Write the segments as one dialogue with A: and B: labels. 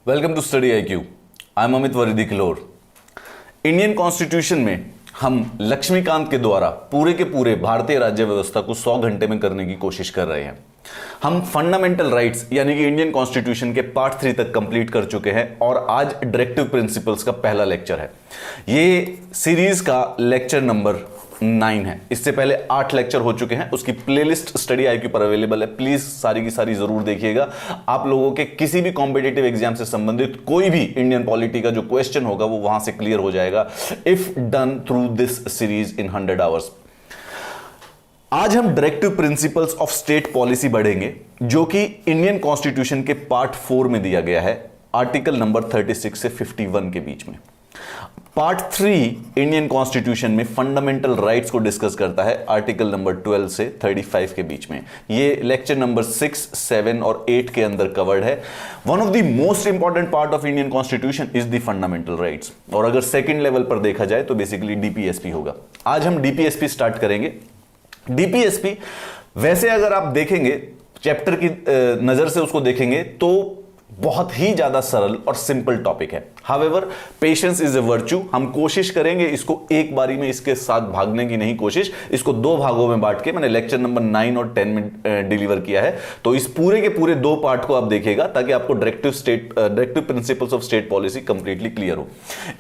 A: Welcome to study IQ। I am Amit वरिदी किलोर। Indian constitution में हम लक्ष्मीकांत के द्वारा पूरे के पूरे भारतीय राज्य व्यवस्था को 100 घंटे में करने की कोशिश कर रहे हैं। हम फंडामेंटल राइट्स यानी कि इंडियन कॉन्स्टिट्यूशन के पार्ट 3 तक कंप्लीट कर चुके हैं और आज डायरेक्टिव प्रिंसिपल्स का पहला लेक्चर है। ये सीरीज का लेक्चर नंबर 9 है। इससे पहले 8 लेक्चर हो चुके हैं, उसकी प्लेलिस्ट स्टडी IQ पर अवेलेबल है। प्लीज सारी की सारी जरूर देखिएगा। आप लोगों के किसी भी कॉम्पिटिटिव एग्जाम से संबंधित कोई भी इंडियन पॉलिटी का जो क्वेश्चन होगा वो वहां से क्लियर हो जाएगा if done through this series in 100 hours. आज हम directive principles of state policy बढ़ेंगे, जो कि इंडियन कॉन्स्टिट्यूशन के पार्ट 4 में दिया गया है, आर्टिकल नंबर 36 से 51 के बीच में। पार्ट 3 इंडियन कॉन्स्टिट्यूशन में फंडामेंटल राइट्स को डिस्कस करता है, आर्टिकल नंबर 12 से 35 के बीच में। ये लेक्चर नंबर 6, 7 और 8 के अंदर कवर्ड है। One of the most important part of Indian constitution is the fundamental rights, और अगर सेकंड लेवल पर देखा जाए तो बेसिकली DPSP होगा। आज हम DPSP स्टार्ट करेंगे। DPSP वैसे अगर आप देखेंगे चैप्टर की नजर से उसको देखेंगे तो बहुत ही ज्यादा सरल और सिंपल टॉपिक है। However patience is a virtue. हम कोशिश करेंगे इसको एक बारी में इसके साथ भागने की नहीं कोशिश, इसको 2 भागों में बांट के मैंने लेक्चर नंबर 9 और 10 में डिलीवर किया है। तो इस पूरे के पूरे 2 पार्ट को आप देखिएगा ताकि आपको directive principles of state policy completely clear हो।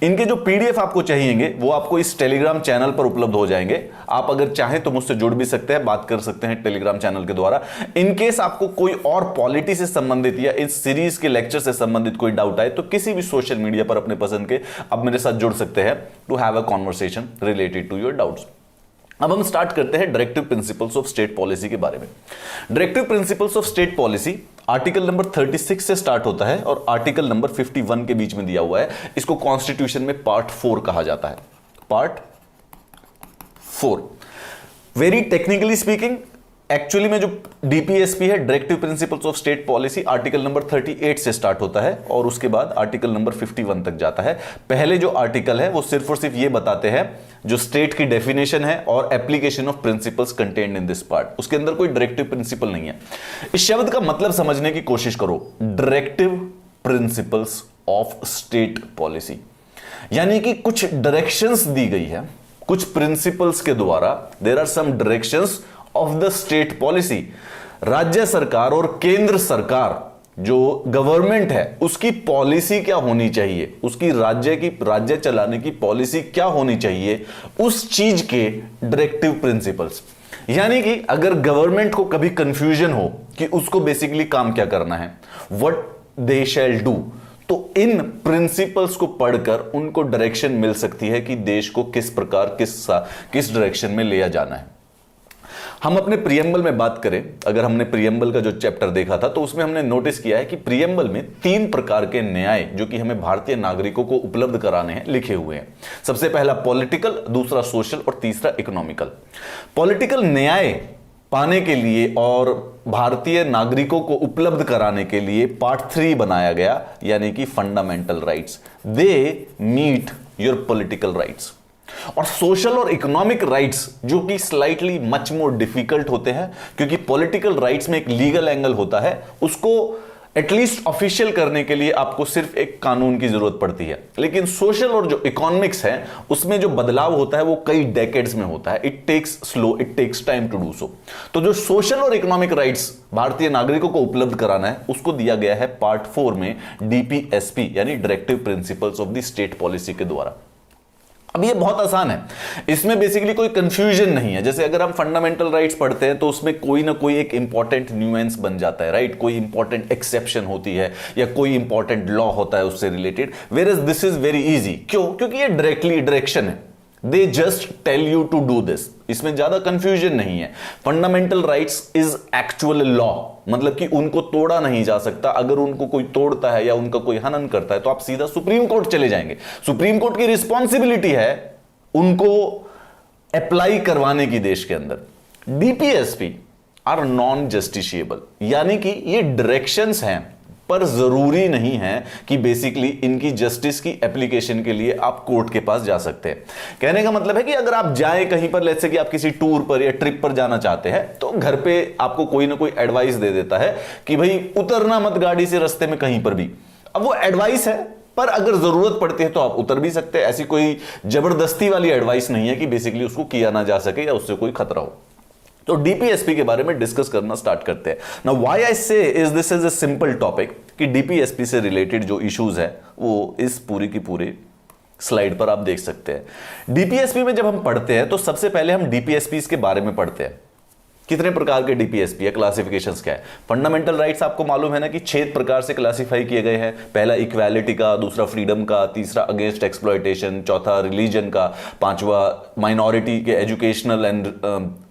A: इनके जो PDF आपको चाहिएंगे वो आपको इस टेलीग्राम चैनल पर उपलब्ध हो जाएंगे। आप अगर चाहें तो मुझसे जुड़ भी सकते हैं, बात कर सकते हैं टेलीग्राम चैनल के द्वारा। इनकेस आपको कोई और पॉलिटी से संबंधित या इस सीरीज के लेक्चर से संबंधित कोई डाउट आए तो किसी भी सोशल मीडिया पर अपने पसंद के आप मेरे साथ जुड़ सकते हैं to have a conversation related to your doubts. अब हम स्टार्ट करते हैं directive principles of state policy के बारे में। Directive principles of state policy article number 36 से स्टार्ट होता है और आर्टिकल नंबर 51 के बीच में दिया हुआ है। इसको कॉन्स्टिट्यूशन में पार्ट 4 कहा जाता है। Part 4 very technically speaking actually में जो DPSP है, directive principles of state policy, article number 38 से स्टार्ट होता है और उसके बाद आर्टिकल नंबर 51 तक जाता है। पहले जो आर्टिकल है वो सिर्फ और सिर्फ ये बताते हैं जो स्टेट की डेफिनेशन है और application of principles contained in this part. उसके अंदर कोई डायरेक्टिव प्रिंसिपल नहीं है। इस शब्द का मतलब समझने की कोशिश करो। Directive principles of state policy यानी कि कुछ डायरेक्शंस दी गई है, कुछ प्रिंसिपल्स के द्वारा there are some directions of the state policy. राज्य सरकार और केंद्र सरकार जो गवर्नमेंट है उसकी पॉलिसी क्या होनी चाहिए, उसकी राज्य चलाने की पॉलिसी क्या होनी चाहिए, उस चीज के डायरेक्टिव प्रिंसिपल्स। यानी कि अगर गवर्नमेंट को कभी कंफ्यूजन हो कि उसको बेसिकली काम क्या करना है, व्हाट दे शैल डू, तो इन प्रिंसिपल्स को पढ़कर उनको डायरेक्शन मिल सकती है कि देश को किस प्रकार किस डायरेक्शन में ले जाना है। हम अपने प्रियम्बल में बात करें, अगर हमने प्रियम्बल का जो चैप्टर देखा था तो उसमें हमने नोटिस किया है कि प्रियम्बल में 3 प्रकार के न्याय जो कि हमें भारतीय नागरिकों को उपलब्ध कराने हैं लिखे हुए हैं। सबसे पहला पॉलिटिकल, दूसरा सोशल और तीसरा इकोनॉमिकल। पॉलिटिकल न्याय पाने के लिए और भारतीय नागरिकों को उपलब्ध कराने के लिए पार्ट 3 बनाया गया, यानी कि fundamental rights. They meet your political rights. और सोशल और इकोनॉमिक राइट्स जो कि स्लाइटली मच मोर डिफिकल्ट होते हैं, क्योंकि पॉलिटिकल राइट्स में एक लीगल एंगल होता है, उसको एटलीस्ट ऑफिशियल करने के लिए आपको सिर्फ एक कानून की जरूरत पड़ती है। लेकिन सोशल और जो इकोनॉमिक्स है उसमें जो बदलाव होता है वो कई डेकेड्स में होता है। It takes time to do so. तो जो सोशल और इकोनॉमिक राइट्स भारतीय नागरिकों को उपलब्ध कराना है उसको दिया गया है पार्ट 4 में DPSP यानी directive principles of the state policy के द्वारा। अब ये बहुत आसान है, इसमें बेसिकली कोई कंफ्यूजन नहीं है। जैसे अगर हम फंडामेंटल राइट्स पढ़ते हैं तो उसमें कोई ना कोई एक इंपॉर्टेंट न्यूएंस बन जाता है, राइट? कोई इंपॉर्टेंट एक्सेप्शन होती है या कोई इंपॉर्टेंट लॉ होता है उससे related. Whereas this is very easy. क्यों? क्योंकि ये डायरेक्टली डायरेक्शन है। They just tell you to do this. इसमें ज्यादा कंफ्यूजन नहीं है। Fundamental rights is actual law, मतलब कि उनको तोड़ा नहीं जा सकता। अगर उनको कोई तोड़ता है या उनका कोई हनन करता है तो आप सीधा सुप्रीम कोर्ट चले जाएंगे। सुप्रीम कोर्ट की रिस्पॉन्सिबिलिटी है उनको अप्लाई करवाने की देश के अंदर। DPSP आर नॉन जस्टिशिएबल, यानी कि ये डायरेक्शंस हैं पर जरूरी नहीं है कि बेसिकली इनकी जस्टिस की एप्लीकेशन के लिए आप कोर्ट के पास जा सकते हैं। कहने का मतलब है कि अगर आप जाएं कहीं पर, लेट्स से कि आप किसी टूर पर या ट्रिप पर जाना चाहते हैं, तो घर पे आपको कोई ना कोई एडवाइस दे देता है कि भाई उतरना मत गाड़ी से रास्ते में कहीं पर भी। अब वो एडवाइस है, पर अगर जरूरत पड़ती है तो आप उतर भी सकते हैं। ऐसी कोई जबरदस्ती वाली एडवाइस नहीं है कि बेसिकली उसको किया ना जा सके या उससे कोई खतरा हो। तो डीपीएसपी के बारे में डिस्कस करना स्टार्ट करते हैं। नाउ व्हाई आई से is this is a simple topic कि डीपीएसपी से रिलेटेड जो इश्यूज है वो इस पूरी की पूरी स्लाइड पर आप देख सकते हैं। डीपीएसपी में जब हम पढ़ते हैं तो सबसे पहले हम डीपीएसपी के बारे में पढ़ते हैं। कितने प्रकार के डीपीएसपी है, क्लासिफिकेशंस क्या है। फंडामेंटल राइट्स आपको मालूम है ना कि 6 प्रकार से क्लासिफाई किए गए हैं। पहला इक्वालिटी का, दूसरा फ्रीडम का, तीसरा अगेंस्ट एक्सप्लॉयटेशन, चौथा रिलीजन का, पांचवा माइनॉरिटी के एजुकेशनल एंड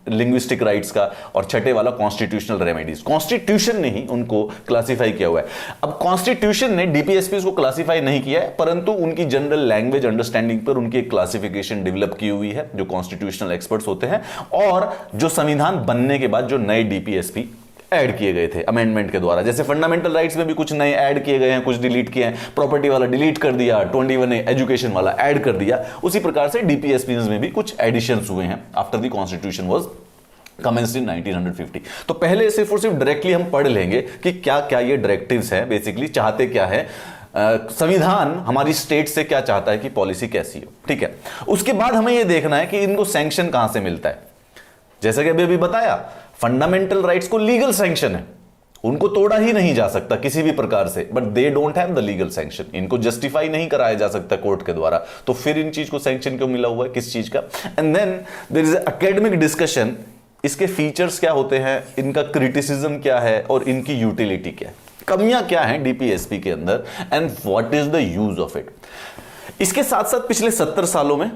A: लिंग्विस्टिक राइट्स का, और छठे वाला कॉन्स्टिट्यूशनल रेमेडीज। कॉन्स्टिट्यूशन ने ही उनको क्लासिफाई किया हुआ है। अब कॉन्स्टिट्यूशन ने डीपीएसपी को क्लासिफाई नहीं किया है, परंतु उनकी जनरल लैंग्वेज अंडरस्टैंडिंग पर उनकी एक क्लासिफिकेशन डेवलप की हुई है जो कॉन्स्टिट्यूशनल एक्सपर्ट्स होते हैं, और जो संविधान बनने के बाद जो नए डीपीएसपी ऐड किए गए थे अमेंडमेंट के द्वारा। जैसे फंडामेंटल राइट्स में भी कुछ नए ऐड किए गए हैं, कुछ डिलीट किए हैं, प्रॉपर्टी वाला डिलीट कर दिया, 21 एजुकेशन वाला ऐड कर दिया। उसी प्रकार से डीपीएसपी में भी कुछ एडिशंस हुए हैं after the constitution was commenced in 1950। तो पहले सिर्फ और सिर्फ डायरेक्टली हम पढ़ लेंगे कि क्या क्या ये डायरेक्टिव्स हैं, बेसिकली चाहते क्या है, संविधान हमारी स्टेट से क्या चाहता है कि पॉलिसी कैसी हो, ठीक है। उसके बाद हमें यह देखना है कि इनको सैंक्शन कहां से मिलता है। जैसा कि अभी बताया, फंडामेंटल राइट्स को लीगल सैंक्शन है, उनको तोड़ा ही नहीं जा सकता किसी भी प्रकार से, but they don't have the legal sanction. इनको जस्टिफाई नहीं कराया जा सकता कोर्ट के द्वारा, तो फिर इन चीज को सैंक्शन क्यों मिला हुआ है, किस चीज का। And then there is academic discussion, इसके फीचर्स क्या होते हैं, इनका क्रिटिसिज्म क्या है और इनकी यूटिलिटी क्या है, कमियां क्या हैं डीपीएसपी के अंदर, and what is the use of it. इसके साथ साथ पिछले 70 सालों में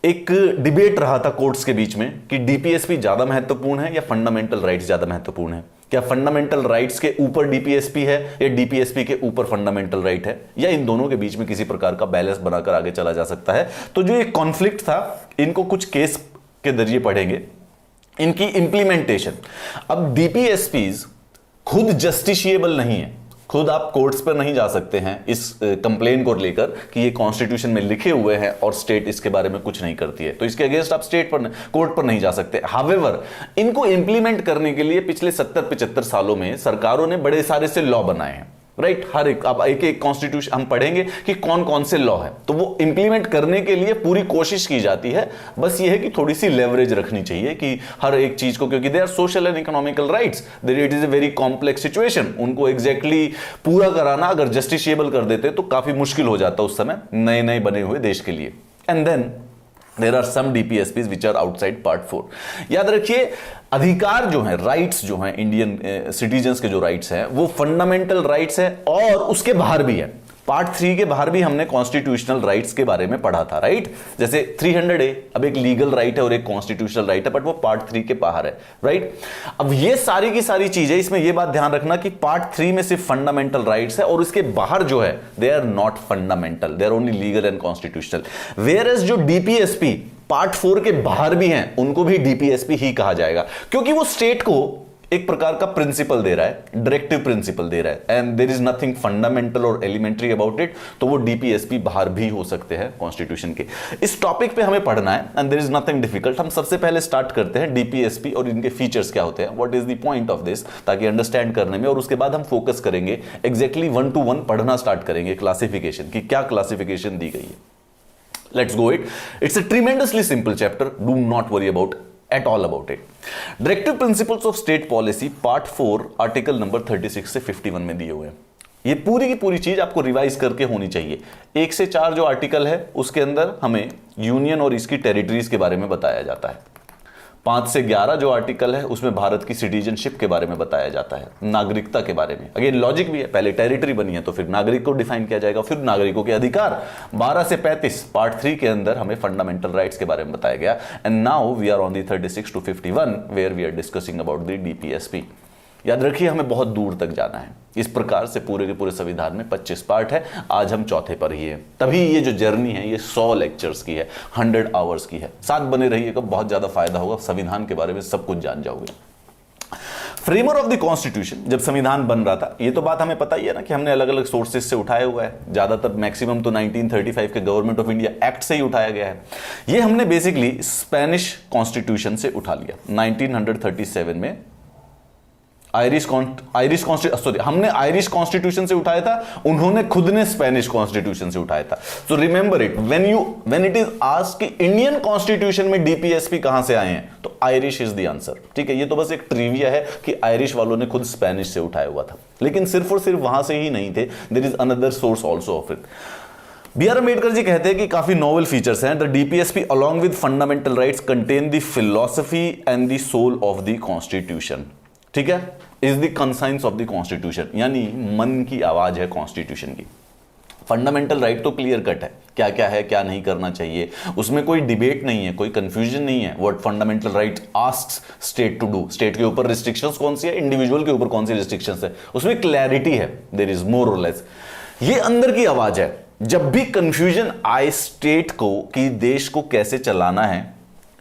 A: एक डिबेट रहा था कोर्ट्स के बीच में कि डीपीएसपी ज्यादा महत्वपूर्ण है या फंडामेंटल राइट्स ज्यादा महत्वपूर्ण है। क्या फंडामेंटल राइट्स के ऊपर डीपीएसपी है या डीपीएसपी के ऊपर फंडामेंटल राइट है, या इन दोनों के बीच में किसी प्रकार का बैलेंस बनाकर आगे चला जा सकता है। तो जो एक कॉन्फ्लिक्ट था, इनको कुछ केस के जरिए पढ़ेंगे, इनकी इंप्लीमेंटेशन। अब डीपीएसपीज खुद जस्टिशिएबल नहीं है, खुद आप कोर्ट्स पर नहीं जा सकते हैं इस कंप्लेन को लेकर कि ये कॉन्स्टिट्यूशन में लिखे हुए हैं और स्टेट इसके बारे में कुछ नहीं करती है, तो इसके अगेंस्ट आप स्टेट पर कोर्ट पर नहीं जा सकते। हावेवर इनको इंप्लीमेंट करने के लिए पिछले 70-75 सालों में सरकारों ने बड़े सारे से लॉ बनाए हैं, राइट। हर एक अब एक कॉन्स्टिट्यूशन हम पढ़ेंगे कि कौन कौन से लॉ है, तो वो इंप्लीमेंट करने के लिए पूरी कोशिश की जाती है। बस ये है कि थोड़ी सी लेवरेज रखनी चाहिए कि हर एक चीज को, क्योंकि they are social and economical rights, there it is a very complex situation. उनको एग्जैक्टली पूरा कराना अगर जस्टिशिएबल कर देते तो काफी मुश्किल हो जाता उस समय नए नए बने हुए देश के लिए। And then there are some DPSPs which are outside part 4। याद रखिए, अधिकार जो है, राइट्स जो हैं, इंडियन सिटीजन्स के जो राइट्स हैं वो फंडामेंटल राइट्स है और उसके बाहर भी है। पार्ट 3 के बाहर भी हमने कॉन्स्टिट्यूशनल राइट्स के बारे में पढ़ा था, राइट। जैसे 300A अब एक लीगल राइट है और एक कॉन्स्टिट्यूशनल राइट है, बट वो पार्ट 3 के बाहर है, राइट। अब ये सारी की सारी चीजें, इसमें ये बात ध्यान रखना कि पार्ट 3 में सिर्फ फंडामेंटल राइट्स है और उसके बाहर जो है they are not fundamental, they are only legal and constitutional. Whereas जो डीपीएसपी पार्ट 4 के बाहर भी हैं, उनको भी डीपीएसपी ही कहा जाएगा, क्योंकि वो स्टेट को एक प्रकार का प्रिंसिपल दे रहा है, डायरेक्टिव प्रिंसिपल दे रहा है, and there is nothing fundamental और एलिमेंट्री अबाउट इट। तो वो डीपीएसपी बाहर भी हो सकते हैं कॉन्स्टिट्यूशन के। इस टॉपिक पे हमें पढ़ना है and there is nothing difficult. हम सबसे पहले स्टार्ट करते हैं डीपीएसपी और इनके फीचर्स क्या होते हैं, what is the point of this, ताकि अंडरस्टैंड करने में, और उसके बाद हम फोकस करेंगे एग्जैक्टली 1 to 1 पढ़ना स्टार्ट करेंगे क्लासिफिकेशन की, क्या क्लासिफिकेशन दी गई है। Let's go it. It's a tremendously simple chapter. Do not worry at all about it. Directive Principles of State Policy Part 4 article number 36 से 51 में दिए हुए हैं। ये पूरी की पूरी चीज आपको रिवाइज करके होनी चाहिए। 1 से 4 जो आर्टिकल है उसके अंदर हमें यूनियन और इसकी टेरिटरीज के बारे में बताया जाता है। 5 से 11 जो आर्टिकल है उसमें भारत की सिटीजनशिप के बारे में बताया जाता है, नागरिकता के बारे में। अगेन लॉजिक भी है, पहले टेरिटरी बनी है तो फिर नागरिक को डिफाइन किया जाएगा, फिर नागरिकों के अधिकार। 12 से 35 पार्ट 3 के अंदर हमें फंडामेंटल राइट्स के बारे में बताया गया। And now we are on the 36 to 51 where we are discussing about the DPSP. याद रखिए, हमें बहुत दूर तक जाना है। इस प्रकार से पूरे के पूरे संविधान में 25 पार्ट है, आज हम चौथे पर ही है। तभी ये जो जर्नी है ये 100 लेक्चर्स की है, 100 आवर्स की है। साथ बने रहिएगा, बहुत ज्यादा फायदा होगा, संविधान के बारे में सब कुछ जान जाओगे। फ्रेमर ऑफ द कॉन्स्टिट्यूशन, जब संविधान बन रहा था, ये तो बात हमें पता ही है ना कि हमने अलग अलग सोर्सेज से उठाया हुआ है, ज्यादातर मैक्सिमम तो 1935 के गवर्नमेंट ऑफ इंडिया एक्ट से ही उठाया गया है। ये हमने बेसिकली स्पेनिश कॉन्स्टिट्यूशन से उठा लिया। 1937 में हमने आयरिश कॉन्स्टिट्यूशन से उठाया था, उन्होंने खुद ने स्पेनिश कॉन्स्टिट्यूशन से उठाया था। So remember it, when it is asked कि इंडियन कॉन्स्टिट्यूशन में डीपीएसपी कहां से आए हैं, तो आयरिश इज द आंसर। ठीक है, ये तो बस एक ट्रिविया है कि आयरिश वालों ने खुद स्पेनिश से उठाया हुआ था, लेकिन सिर्फ और सिर्फ वहां से ही नहीं थे, there is another source also of it. B R Ambedkar ji कहते हैं कि काफी नोवेल फीचर्स हैं। The DPSP along with fundamental rights contain the philosophy and the soul of the constitution. ठीक है, is the conscience of the constitution, यानी मन की आवाज है कॉन्स्टिट्यूशन की। फंडामेंटल राइट तो क्लियर कट है, क्या क्या है, क्या नहीं करना चाहिए, उसमें कोई डिबेट नहीं है, कोई कंफ्यूजन नहीं है। What fundamental right asks state to do, state के ऊपर रिस्ट्रिक्शंस कौन सी है, इंडिविजुअल के ऊपर कौन सी रिस्ट्रिक्शंस है, उसमें क्लैरिटी है, देयर इज मोर और लेस। ये अंदर की आवाज है। जब भी कंफ्यूजन आए स्टेट को कि देश को कैसे चलाना है,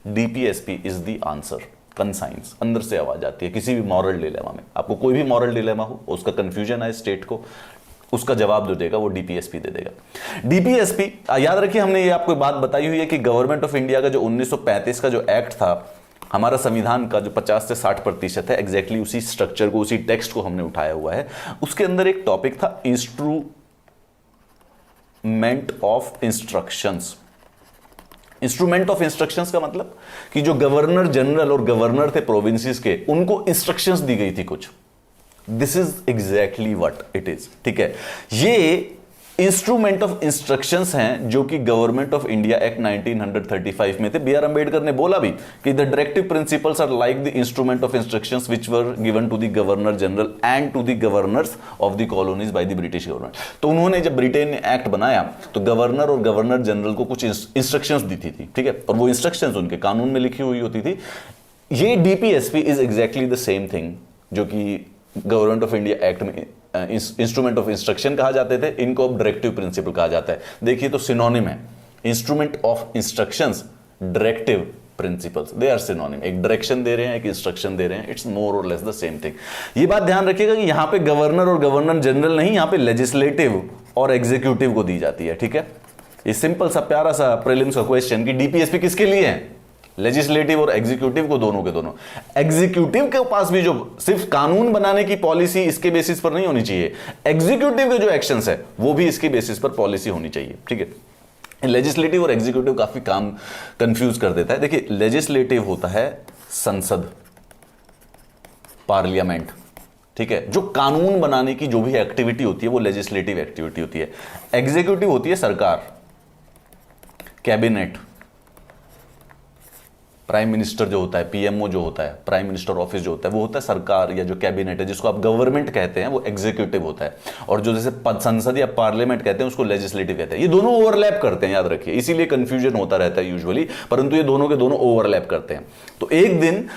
A: DPSP is the answer. Conscience, अंदर से आवाज आती है किसी भी मॉरल डिलेमा में। आपको कोई भी मॉरल डिलेमा हो, उसका कंफ्यूजन है स्टेट को, उसका जवाब जो देगा वो डीपीएसपी दे देगा। डीपीएसपी, याद रखिए हमने ये आपको बात बताई हुई है कि गवर्नमेंट ऑफ इंडिया का जो 1935 का जो एक्ट था, हमारा संविधान का जो 50 से 60% है, एग्जैक्टली उसी स्ट्रक्चर को, उसी टेक्स्ट को हमने उठाया हुआ है। उसके अंदर एक टॉपिक था instrument of instructions. Instrument of instructions का मतलब कि जो गवर्नर जनरल और गवर्नर थे प्रोविंसेस के, उनको इंस्ट्रक्शंस दी गई थी कुछ। This is exactly what it is. ठीक है, ये इंस्ट्रूमेंट ऑफ इंस्ट्रक्शंस हैं जो कि गवर्नमेंट ऑफ इंडिया एक्ट 1935 में थे। बी आर अम्बेडकर ने बोला भी कि the directive principles are like the instrument of instructions which were given to the governor general and to the governors of the colonies by the British government. तो उन्होंने जब Britain ने एक्ट बनाया तो गवर्नर और गवर्नर जनरल को कुछ instructions दी थी। ठीक है, और वो इंस्ट्रक्शंस उनके कानून में लिखी हुई होती थी। ये DPSP is exactly the same thing जो कि गवर्नमेंट ऑफ इंडिया एक्ट में इंस्ट्रूमेंट ऑफ इंस्ट्रक्शन कहा जाते थे, इनको अब डायरेक्टिव प्रिंसिपल कहा जाता है। देखिए तो सिनोनिम है, instrument of instructions, directive principles, they are synonym. एक डायरेक्शन दे रहे हैं, एक इंस्ट्रक्शन दे रहे हैं, इट्स मोर और लेस द सेम थिंग। ये बात ध्यान रखिएगा कि यहां पे गवर्नर और गवर्नर जनरल नहीं, यहां पे लेजिस्लेटिव और एग्जीक्यूटिव को दी जाती है। ठीक है, ये सिंपल सा प्यारा सा प्रीलिम्स का क्वेश्चन कि डीपीएसपी किसके लिए है, लेजिस्लेटिव और एग्जीक्यूटिव को, दोनों के दोनों। एग्जीक्यूटिव के पास भी जो सिर्फ कानून बनाने की पॉलिसी इसके बेसिस पर नहीं होनी चाहिए, एग्जीक्यूटिव के जो एक्शंस है वो भी इसके बेसिस पर पॉलिसी होनी चाहिए। ठीक है, लेजिस्लेटिव और एग्जीक्यूटिव काफी काम कंफ्यूज कर देता है। देखिए, लेजिस्लेटिव होता है संसद, पार्लियामेंट। ठीक है, जो कानून बनाने की जो भी एक्टिविटी होती है वो लेजिस्लेटिव एक्टिविटी होती है। एग्जीक्यूटिव होती है सरकार, कैबिनेट, प्राइम मिनिस्टर जो होता है, पीएमओ जो होता है, प्राइम मिनिस्टर ऑफिस जो होता है, वो होता है सरकार, या जो कैबिनेट है जिसको आप गवर्नमेंट कहते हैं वो एग्जीक्यूटिव होता है। और जो जैसे संसद या पार्लियामेंट कहते हैं उसको लेजिस्लेटिव कहते हैं। ये दोनों ओवरलैप करते हैं, याद रखिए, इसीलिए कंफ्यूजन होता रहता है यूजुअली, परंतु ये दोनों के दोनों ओवरलैप करते हैं। तो एक दिन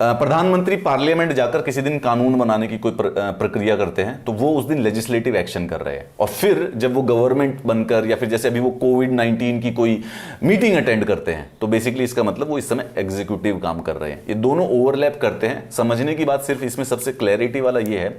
A: प्रधानमंत्री पार्लियामेंट जाकर किसी दिन कानून बनाने की कोई प्रक्रिया करते हैं, तो वो उस दिन लेजिस्लेटिव एक्शन कर रहे हैं। और फिर जब वो गवर्नमेंट बनकर, या फिर जैसे अभी वो कोविड-19 की कोई मीटिंग अटेंड करते हैं, तो बेसिकली इसका मतलब वो इस समय एग्जीक्यूटिव काम कर रहे हैं। ये दोनों ओवरलैप करते हैं। समझने की बात सिर्फ इसमें सबसे क्लैरिटी वाला ये है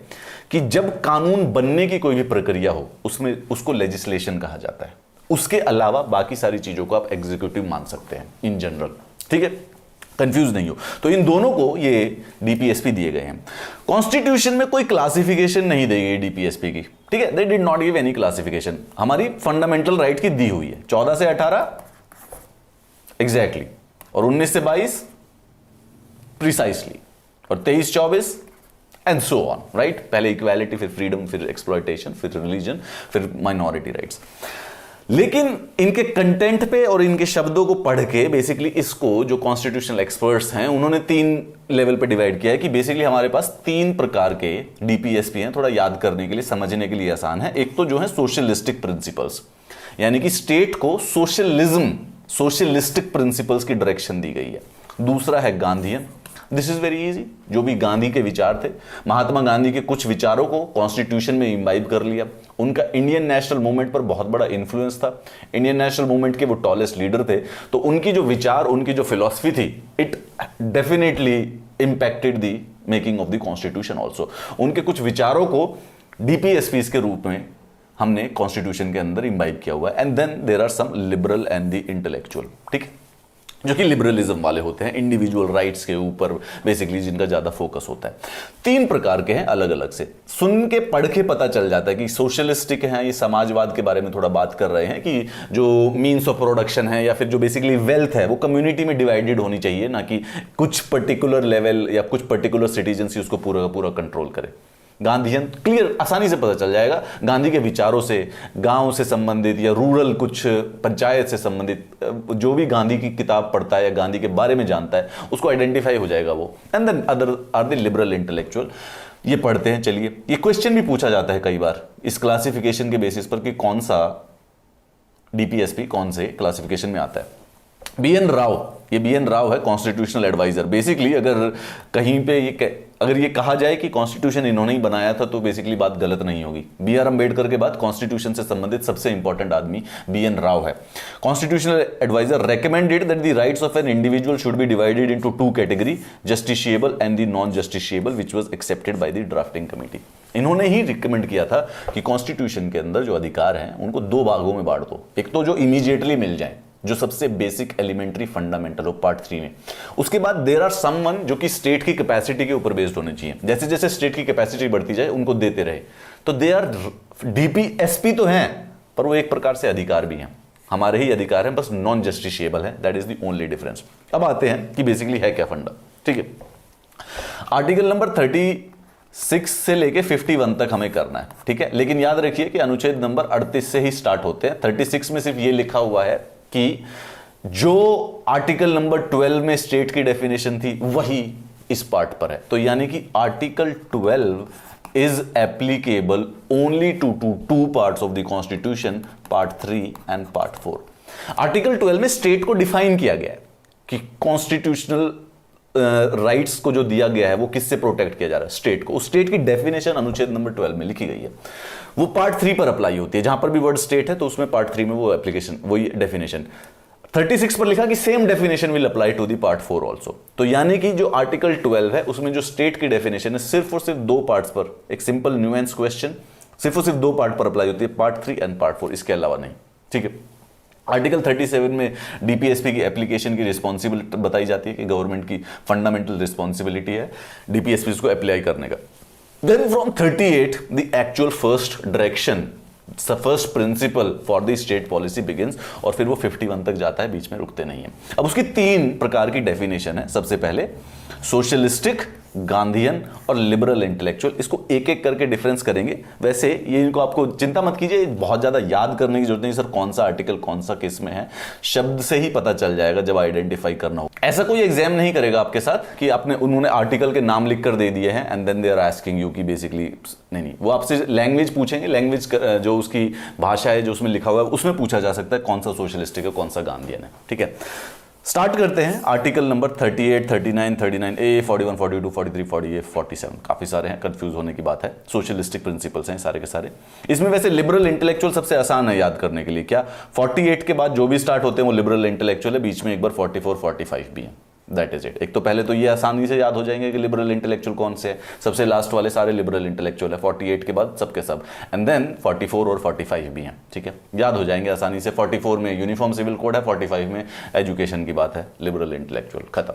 A: कि जब कानून बनने की कोई भी प्रक्रिया हो, उसमें उसको लेजिस्लेशन कहा जाता है। उसके अलावा बाकी सारी चीजों को आप एग्जीक्यूटिव मान सकते हैं इन जनरल। ठीक है, कंफ्यूज नहीं हो। तो इन दोनों को ये डीपीएसपी दिए गए हैं। कॉन्स्टिट्यूशन में कोई क्लासिफिकेशन नहीं दी गई डीपीएसपी की। ठीक है, they did not give any classification. हमारी फंडामेंटल राइट की दी हुई है 14 से 18 एग्जैक्टली, और 19 से 22 प्रिसाइसली, और 23-24 एंड सो ऑन, राइट। पहले इक्वालिटी, फिर फ्रीडम, फिर एक्सप्लॉयटेशन, फिर रिलीजन, फिर माइनॉरिटी राइट्स। लेकिन इनके कंटेंट पे और इनके शब्दों को पढ़ के बेसिकली इसको जो कॉन्स्टिट्यूशनल एक्सपर्ट्स हैं उन्होंने 3 लेवल पे डिवाइड किया है कि बेसिकली हमारे पास 3 प्रकार के डीपीएसपी हैं। थोड़ा याद करने के लिए, समझने के लिए आसान है। एक तो जो है सोशलिस्टिक प्रिंसिपल्स, यानी कि स्टेट को सोशलिस्टिक प्रिंसिपल्स की डायरेक्शन दी गई है। दूसरा है Gandhian, this is very easy, जो भी गांधी के विचार थे, महात्मा गांधी के कुछ विचारों को कॉन्स्टिट्यूशन में इम्बाइब कर लिया। उनका इंडियन नेशनल मूवमेंट पर बहुत बड़ा इन्फ्लुएंस था। इंडियन नेशनल मूवमेंट के वो टॉलेस्ट लीडर थे, तो उनकी जो विचार, उनकी जो फिलॉसफी थी, it definitely impacted the making of the constitution also. उनके कुछ विचारों को डीपीएसपीस के रूप में हमने कॉन्स्टिट्यूशन के अंदर इम्बाइब किया हुआ है। And then there are some liberal and the intellectual. ठीक है, जो कि लिबरलिज्म वाले होते हैं, इंडिविजुअल राइट्स के ऊपर बेसिकली जिनका ज्यादा फोकस होता है। 3 प्रकार के हैं अलग अलग से। सुन के पढ़ के पता चल जाता है कि सोशलिस्टिक हैं, ये समाजवाद के बारे में थोड़ा बात कर रहे हैं कि जो मीन्स ऑफ प्रोडक्शन है या फिर जो बेसिकली वेल्थ है वो कम्युनिटी में डिवाइडेड होनी चाहिए, ना कि कुछ पर्टिकुलर लेवल या कुछ पर्टिकुलर सिटीजन उसको पूरा का पूरा कंट्रोल करे। गांधीयन क्लियर आसानी से पता चल जाएगा, गांधी के विचारों से, गांव से संबंधित या रूरल कुछ पंचायत से संबंधित जो भी गांधी की किताब पढ़ता है या गांधी के बारे में जानता है उसको आइडेंटिफाई हो जाएगा वो। And then other are the liberal intellectual, ये पढ़ते हैं। चलिए, ये क्वेश्चन भी पूछा जाता है कई बार इस क्लासिफिकेशन के बेसिस पर कि कौन सा डीपीएसपी कौन से क्लासिफिकेशन में आता है। बीएन राव, ये बीएन राव है कॉन्स्टिट्यूशनल एडवाइजर। बेसिकली अगर कहीं पे अगर ये कहा जाए कि कॉन्स्टिट्यूशन इन्होंने ही बनाया था तो बेसिकली बात गलत नहीं होगी। बी आर अम्बेडकर के बाद कॉन्स्टिट्यूशन से संबंधित सबसे इंपॉर्टेंट आदमी बीएन राव है। Constitutional adviser recommended that the rights of an individual should be divided into 2 category, justiciable and the non justiciable, which was accepted by the drafting committee. इन्होंने ही recommend किया था कि कॉन्स्टिट्यूशन के अंदर जो अधिकार हैं उनको 2 भागों में बांट दो। एक तो जो इमीडिएटली मिल जाए, जो सबसे बेसिक एलिमेंट्री फंडामेंटल हो पार्ट 3 में। उसके बाद देयर आर समवन जो कि स्टेट की कैपेसिटी के ऊपर बेस्ड होने चाहिए, जैसे जैसे स्टेट की कैपेसिटी बढ़ती जाए उनको देते रहे। तो दे आर डीपीएसपी तो हैं पर वो एक प्रकार से अधिकार भी हैं, हमारे ही अधिकार हैं, बस नॉन जस्टिशिएबल है। That is the only difference. अब आते हैं कि बेसिकली है क्या फंडा। ठीक है, आर्टिकल नंबर 36 से लेके 51 तक हमें करना है। ठीक है, लेकिन याद रखिए कि अनुच्छेद नंबर 38 से ही स्टार्ट होते हैं। 36 में सिर्फ ये लिखा हुआ है कि जो आर्टिकल नंबर 12 में स्टेट की डेफिनेशन थी वही इस पार्ट पर है। तो यानी कि article 12 is applicable only to 2 parts of the constitution, part 3 and part 4। Article 12 में स्टेट को डिफाइन किया गया है कि कॉन्स्टिट्यूशनल राइट्स को जो दिया गया है वो किससे प्रोटेक्ट किया जा रहा है, स्टेट को। उस स्टेट की डेफिनेशन अनुच्छेद नंबर 12 में लिखी गई है, वो पार्ट 3 पर अप्लाई होती है। जहां पर भी वर्ड स्टेट है तो उसमें पार्ट 3 में वो एप्लीकेशन, वही डेफिनेशन। 36 पर लिखा कि same definition will apply to the part 4 also. तो यानी कि जो आर्टिकल 12 है उसमें जो स्टेट की डेफिनेशन है सिर्फ और सिर्फ 2 पार्ट्स पर, एक सिंपल न्यूएंस क्वेश्चन, सिर्फ और सिर्फ 2 पार्ट पर अप्लाई होती है, पार्ट 3 एंड पार्ट 4, इसके अलावा नहीं। ठीक है, आर्टिकल 37 में डीपीएसपी की एप्लीकेशन की रिस्पॉन्सिबिलिटी बताई जाती है कि गवर्नमेंट की फंडामेंटल रिस्पॉन्सिबिलिटी है डीपीएसपी को अप्लाई करने का। Then from 38 the actual first direction, first principle for the state policy begins, और फिर वो 51 तक जाता है, बीच में रुकते नहीं है। अब उसकी 3 प्रकार की डेफिनेशन है। सबसे पहले सोशलिस्टिक, गांधीयन और लिबरल इंटेलेक्चुअल। इसको एक एक करके डिफरेंस करेंगे। वैसे ये इनको आपको चिंता मत कीजिए, बहुत ज्यादा याद करने की जरूरत नहीं सर, कौन सा आर्टिकल कौन सा किस में है, शब्द से ही पता चल जाएगा जब आइडेंटिफाई करना हो। ऐसा कोई एग्जाम नहीं करेगा आपके साथ कि आपने उन्होंने आर्टिकल के नाम लिख कर दे दिए हैं and then they are asking you कि बेसिकली नहीं, वो आपसे लैंग्वेज पूछेंगे। लैंग्वेज जो उसकी भाषा है जो उसमें लिखा हुआ है उसमें पूछा जा सकता है कौन सा सोशलिस्टिक है कौन सा गांधीयन है। ठीक है, स्टार्ट करते हैं। आर्टिकल नंबर 38, 39, 39A, 41, 42, 43, 48, 47, काफी सारे हैं, कंफ्यूज होने की बात है। सोशलिस्टिक प्रिंसिपल्स हैं सारे के सारे। इसमें वैसे लिबरल इंटेलेक्चुअल सबसे आसान है याद करने के लिए। क्या 48 के बाद जो भी स्टार्ट होते हैं वो लिबरल इंटेलेक्चुअल है, बीच में एक बार 44, 45 भी है। That is it. एक तो पहले तो ये आसानी से याद हो जाएंगे कि लिबरल इंटेलेक्चुअल कौन से है, सबसे लास्ट वाले सारे लिबरल इंटेलेक्चुअल है, 48 के बाद सबके सब, एंड देन 44 और 45 भी हैं। ठीक है, याद हो जाएंगे आसानी से। 44 में यूनिफॉर्म सिविल कोड है, 45 में एजुकेशन की बात है, लिबरल इंटेलेक्चुअल खत्म।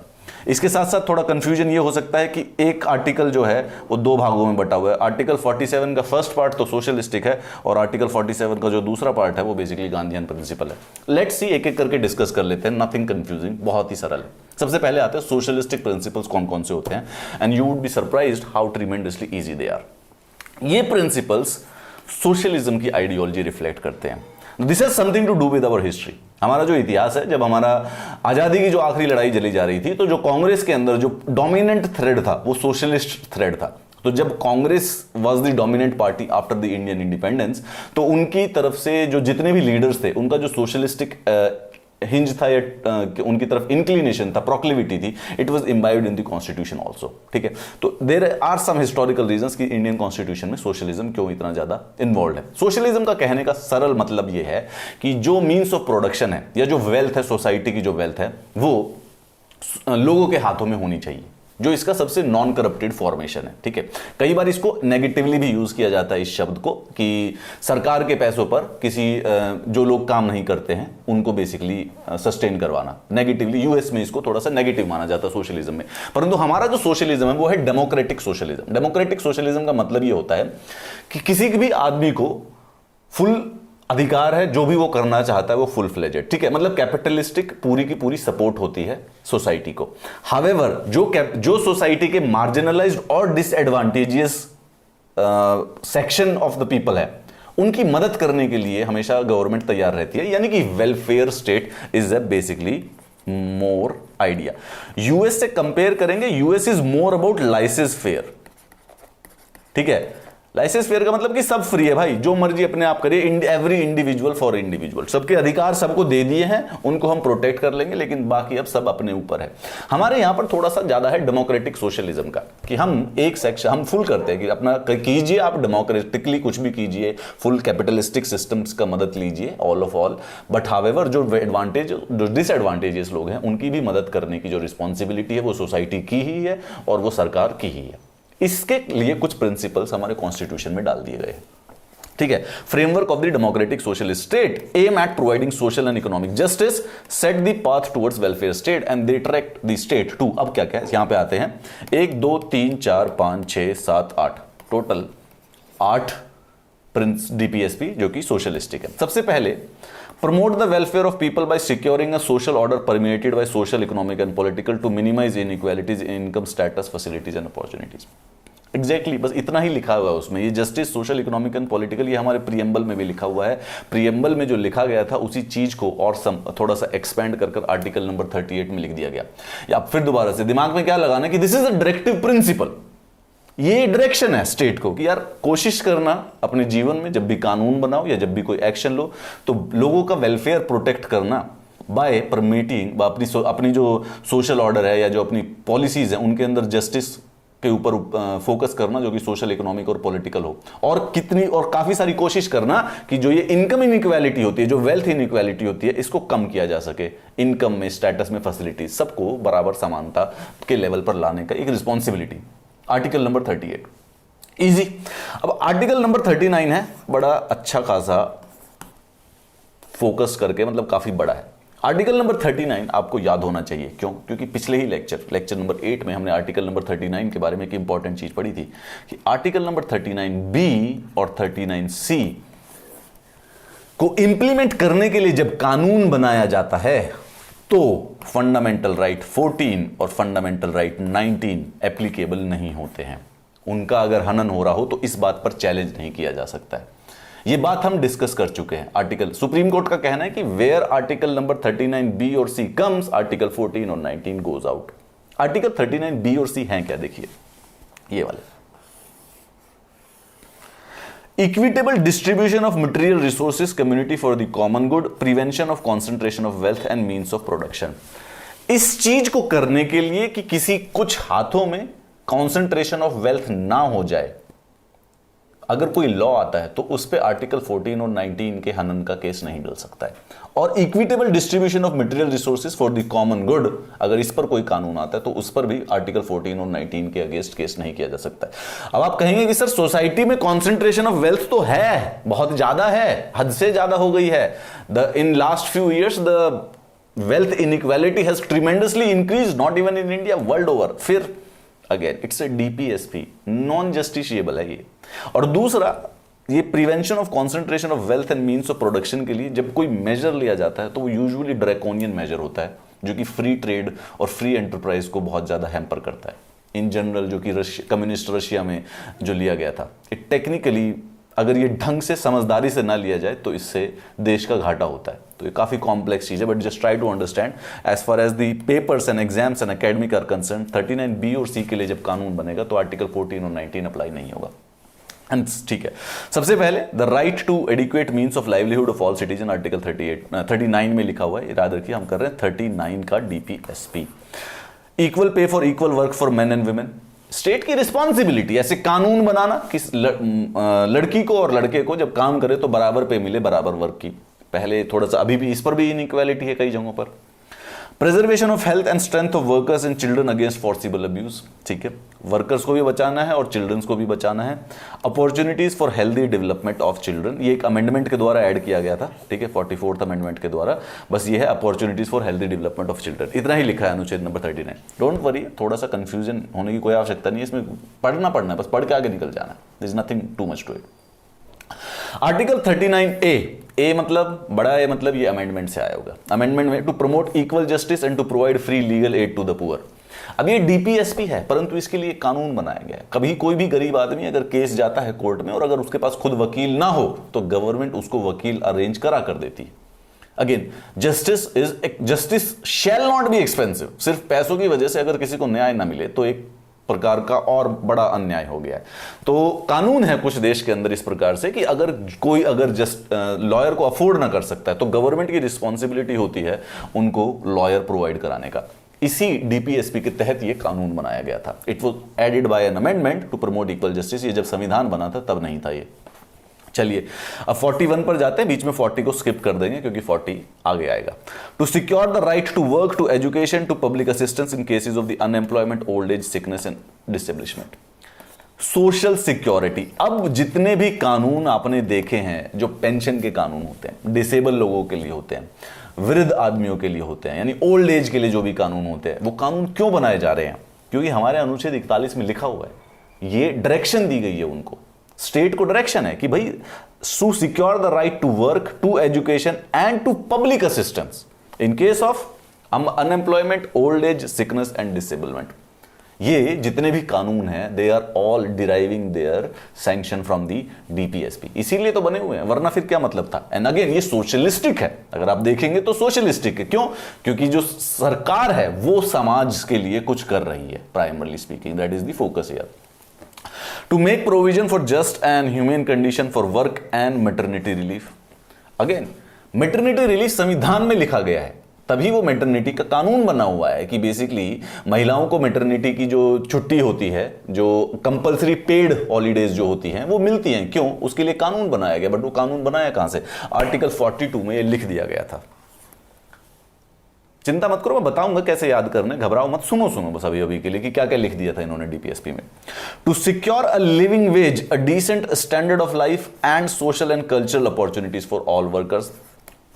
A: इसके साथ साथ थोड़ा कंफ्यूजन ये हो सकता है कि एक आर्टिकल जो है वो 2 भागों में बटा हुआ है। आर्टिकल 47 का फर्स्ट पार्ट तो सोशलिस्टिक है और आर्टिकल 47 का जो दूसरा पार्ट है वो बेसिकली गांधीयन प्रिंसिपल है। लेट्स सी, एक एक करके डिस्कस कर लेते हैं, नथिंग कंफ्यूजिंग, बहुत ही सरल है। सबसे पहले आते हैं सोशलिस्टिक प्रिंसिपल्स कौन कौन से होते हैं, and you would be surprised how tremendously easy they are. ये प्रिंसिपल्स सोशलिज्म की आइडियोलॉजी रिफ्लेक्ट करते हैं। This has something to do with our history. हमारा जो इतिहास है, जब हमारा आजादी की जो आखिरी लड़ाई चली जा रही थी तो जो कांग्रेस के अंदर जो डोमिनेंट थ्रेड था वो सोशलिस्ट थ्रेड था। तो जब Congress was the dominant party after the Indian independence, तो उनकी तरफ से जो जितने भी लीडर्स थे उनका जो सोशलिस्टिक हिंज था या उनकी तरफ इंक्लिनेशन था, प्रोक्लिविटी थी, it was imbibed in the constitution also. ठीक है, तो there are some historical reasons कि इंडियन कॉन्स्टिट्यूशन में सोशलिज्म क्यों इतना ज्यादा इन्वॉल्व है। सोशलिज्म का कहने का सरल मतलब यह है कि जो मीन्स ऑफ प्रोडक्शन है या जो वेल्थ है, सोसाइटी की जो वेल्थ है वो लोगों के हाथों में होनी चाहिए। जो इसका सबसे नॉन करप्टेड फॉर्मेशन है। ठीक है, कई बार इसको नेगेटिवली भी यूज किया जाता है इस शब्द को, कि सरकार के पैसों पर किसी जो लोग काम नहीं करते हैं उनको बेसिकली सस्टेन करवाना। नेगेटिवली यूएस में इसको थोड़ा सा नेगेटिव माना जाता है सोशलिज्म में, परंतु हमारा जो सोशलिज्म है वो है डेमोक्रेटिक सोशलिज्म। डेमोक्रेटिक सोशलिज्म का मतलब ये होता है कि किसी भी आदमी को फुल अधिकार है, जो भी वो करना चाहता है वो फुल फ्लेजेड। ठीक है, मतलब कैपिटलिस्टिक पूरी की पूरी सपोर्ट होती है सोसाइटी को। हावेवर जो सोसाइटी के मार्जिनलाइज्ड और disadvantageous section of the people है, उनकी मदद करने के लिए हमेशा गवर्नमेंट तैयार रहती है, यानी कि welfare state is a basically more idea. US से कंपेयर करेंगे, US is more about license fair. ठीक है, लाइसेंस फेयर का मतलब कि सब फ्री है भाई, जो मर्जी अपने आप करिए, एवरी इंडिविजुअल फॉर इंडिविजुअल, सबके अधिकार सबको दे दिए हैं, उनको हम प्रोटेक्ट कर लेंगे, लेकिन बाकी अब सब अपने ऊपर है। हमारे यहां पर थोड़ा सा ज्यादा है डेमोक्रेटिक सोशलिज्म का, कि हम एक सेक्शन हम फुल करते हैं कि अपना कीजिए, आप डेमोक्रेटिकली कुछ भी कीजिए, फुल कैपिटलिस्टिक सिस्टम्स का मदद लीजिए, all of all, but however जो डिसएडवांटेजेस लोग हैं उनकी भी मदद करने की जो रिस्पॉन्सिबिलिटी है वो सोसाइटी की ही है और वो सरकार की ही है। इसके लिए कुछ प्रिंसिपल्स हमारे कॉन्स्टिट्यूशन में डाल दिए गए हैं। ठीक है, framework of the democratic socialist state aim at providing social and economic justice, set the path towards welfare state and they direct the state to. अब क्या क्या है यहां पे आते हैं, 1 2 3 4 5 6 7 8, टोटल 8 डीपीएसपी जो कि सोशलिस्टिक है। सबसे पहले, promote the welfare of people by securing a social order permeated by social, economic and political to minimize inequalities in income, status, facilities and opportunities। Exactly बस इतना ही लिखा हुआ है उसमें, ये justice, social, economic and political, ये हमारे preamble में भी लिखा हुआ है। प्रीएम्बल में जो लिखा गया था उसी चीज को और थोड़ा सा एक्सपेंड कर आर्टिकल नंबर 38 में लिख दिया गया। या फिर दोबारा से दिमाग में क्या लगाना कि this is a directive principle, ये डायरेक्शन है स्टेट को कि यार कोशिश करना अपने जीवन में जब भी कानून बनाओ या जब भी कोई एक्शन लो तो लोगों का वेलफेयर प्रोटेक्ट करना बाय परमिटिंग, अपनी जो सोशल ऑर्डर है या जो अपनी पॉलिसीज है उनके अंदर जस्टिस के ऊपर फोकस करना, जो कि सोशल, इकोनॉमिक और पॉलिटिकल हो, और काफी सारी कोशिश करना कि जो ये इनकम इनइक्वालिटी होती है, जो वेल्थ इनइक्वालिटी होती है, इसको कम किया जा सके। इनकम में, स्टेटस में, फैसिलिटीज, सबको बराबर समानता के लेवल पर लाने का एक रिस्पॉन्सिबिलिटी। Article number 38 easy. अब आर्टिकल नंबर 39 है, बड़ा अच्छा खासा फोकस करके, मतलब काफी बड़ा है। आर्टिकल नंबर 39 आपको याद होना चाहिए, क्यों? क्योंकि पिछले ही लेक्चर नंबर 8 में हमने आर्टिकल नंबर 39 के बारे में एक इंपॉर्टेंट चीज पढ़ी थी कि आर्टिकल नंबर 39B और 39C को इंप्लीमेंट करने के लिए जब कानून बनाया जाता है तो फंडामेंटल राइट 14 और फंडामेंटल राइट 19 एप्लीकेबल नहीं होते हैं। उनका अगर हनन हो रहा हो तो इस बात पर चैलेंज नहीं किया जा सकता है। ये बात हम डिस्कस कर चुके हैं। आर्टिकल, सुप्रीम कोर्ट का कहना है कि वेयर आर्टिकल नंबर 39B और C कम्स, आर्टिकल 14 और 19 गोज आउट। आर्टिकल 39B और C हैं क्या? देखिए ये वाले, equitable distribution of material resources community for the common good, prevention of concentration of wealth and means of production. इस चीज को करने के लिए कि किसी कुछ हाथों में कॉन्सेंट्रेशन ऑफ वेल्थ ना हो जाए, अगर कोई लॉ आता है तो उस पे आर्टिकल 14 और 19 के हनन का केस नहीं मिल सकता है। और equitable distribution of material resources for the common good, अगर इस पर कोई कानून आता है तो उस पर भी आर्टिकल 14 और 19 के अगेंस्ट केस नहीं किया जा सकता है। अब आप कहेंगे कि सर सोसाइटी में कॉन्सेंट्रेशन ऑफ वेल्थ तो है, बहुत ज्यादा है, हद से ज्यादा हो गई है। In last few years the wealth inequality has tremendously increase, not even in India, world over. फिर again it's a DPSP, non justiciable है ये। और दूसरा, ये prevention of concentration of wealth and means of production के लिए जब कोई मेजर लिया जाता है तो वो यूजुअली ड्रैकोनियन मेजर होता है, जो कि फ्री ट्रेड और फ्री एंटरप्राइज को बहुत ज्यादा हैम्पर करता है। इन जनरल जो कि कम्युनिस्ट रशिया में जो लिया गया था, इट टेक्निकली अगर ये ढंग से समझदारी से ना लिया जाए तो इससे देश का घाटा होता है। तो ये काफी कॉम्प्लेक्स चीज है, but just try to understand as far as the papers and exams and academic are concern. 39B और C के लिए जब कानून बनेगा तो आर्टिकल 14 और 19 अप्लाई नहीं होगा। ठीक है, सबसे पहले the right to adequate means of livelihood of all citizen, article 39 में लिखा हुआ है, याद रखिए हम कर रहे हैं 39 का DPSP. Equal pay for equal work for main and women, state की रिस्पॉन्सिबिलिटी ऐसे कानून बनाना कि लड़की को और लड़के को जब काम करे तो बराबर पे मिले, बराबर वर्क की। पहले थोड़ा सा, अभी भी इस पर भी इनइक्वालिटी है कई जगहों पर। Preservation of health and strength of workers and children against forcible abuse, ठीक है, वर्कर्स को भी बचाना है और चिल्ड्रंस को भी बचाना है। Opportunities for healthy development of children, ये एक अमेंडमेंट के द्वारा ऐड किया गया था, ठीक है, 44th अमेंडमेंट के द्वारा, बस ये है opportunities for healthy development of children, इतना ही लिखा है अनुच्छेद नंबर 39। डोंट वरी, थोड़ा सा कंफ्यूजन होने की कोई आवश्यकता नहीं है, इसमें पढ़ना है, बस पढ़ के आगे निकल जाना है, this nothing too much to it. Article 39A, A मतलब बड़ा ए मतलब ये अमेंडमेंट से आया होगा, अमेंडमेंट में to promote equal justice and to provide free legal aid to the poor. अब ये डीपीएसपी है, परंतु इसके लिए कानून बनाया गया है। कभी कोई भी गरीब आदमी अगर केस जाता है कोर्ट में और अगर उसके पास खुद वकील ना हो तो गवर्नमेंट उसको वकील अरेंज करा कर देती है। Again, justice shall not be expensive, सिर्फ पैसों की वजह से अगर किसी को न्याय ना मिले तो एक प्रकार का और बड़ा अन्याय हो गया है। तो कानून है कुछ देश के अंदर इस प्रकार से कि अगर कोई लॉयर को अफोर्ड ना कर सकता है तो गवर्नमेंट की रिस्पॉन्सिबिलिटी होती है उनको लॉयर प्रोवाइड कराने का। इसी डीपीएसपी के तहत यह कानून बनाया गया था। It was added by an amendment to promote equal justice. ये जब संविधान बना था तब नहीं था ये। चलिए अब 41 पर जाते हैं, बीच में 40 को स्किप कर देंगे क्योंकि 40 आगे आएगा। To secure the right to work, to education, to public assistance in cases of the unemployment, old age, sickness and disablement. Social security. अब जितने भी कानून आपने देखे हैं जो पेंशन के कानून होते हैं, डिसेबल लोगों के लिए होते हैं, वृद्ध आदमियों के लिए होते हैं, यानी ओल्ड एज के लिए जो भी कानून होते हैं, वो कानून क्यों बनाए जा रहे हैं? क्योंकि हमारे अनुच्छेद 41 में लिखा हुआ है, ये डायरेक्शन दी गई है उनको, स्टेट को डायरेक्शन है कि भाई to secure the right to work, to education and to public assistance in case of unemployment, old age, sickness and disablement. ये जितने भी कानून हैं they are all deriving their sanction from the DPSP, इसीलिए तो बने हुए हैं, वरना फिर क्या मतलब था? एंड अगेन ये सोशलिस्टिक है, अगर आप देखेंगे तो सोशलिस्टिक है। क्यों? क्योंकि जो सरकार है वो समाज के लिए कुछ कर रही है, primarily speaking, that is the focus here. To make provision for just and humane condition for work and maternity relief. Again, maternity relief संविधान में लिखा गया है, तभी वो मैटरनिटी का कानून बना हुआ है कि बेसिकली महिलाओं को मैटरनिटी की जो छुट्टी होती है, जो कंपलसरी पेड हॉलीडेज जो होती हैं, वो मिलती हैं। क्यों? उसके लिए कानून बनाया गया। बट वो कानून बनाया कहां से? आर्टिकल 42 में ये लिख दिया गया था। चिंता मत करो, मैं बताऊंगा कैसे याद करना है, घबराओ मत, सुनो बस अभी के लिए कि क्या क्या लिख दिया था इन्होंने डीपीएसपी में। To secure a living wage, a decent standard of life and social and cultural opportunities for all workers.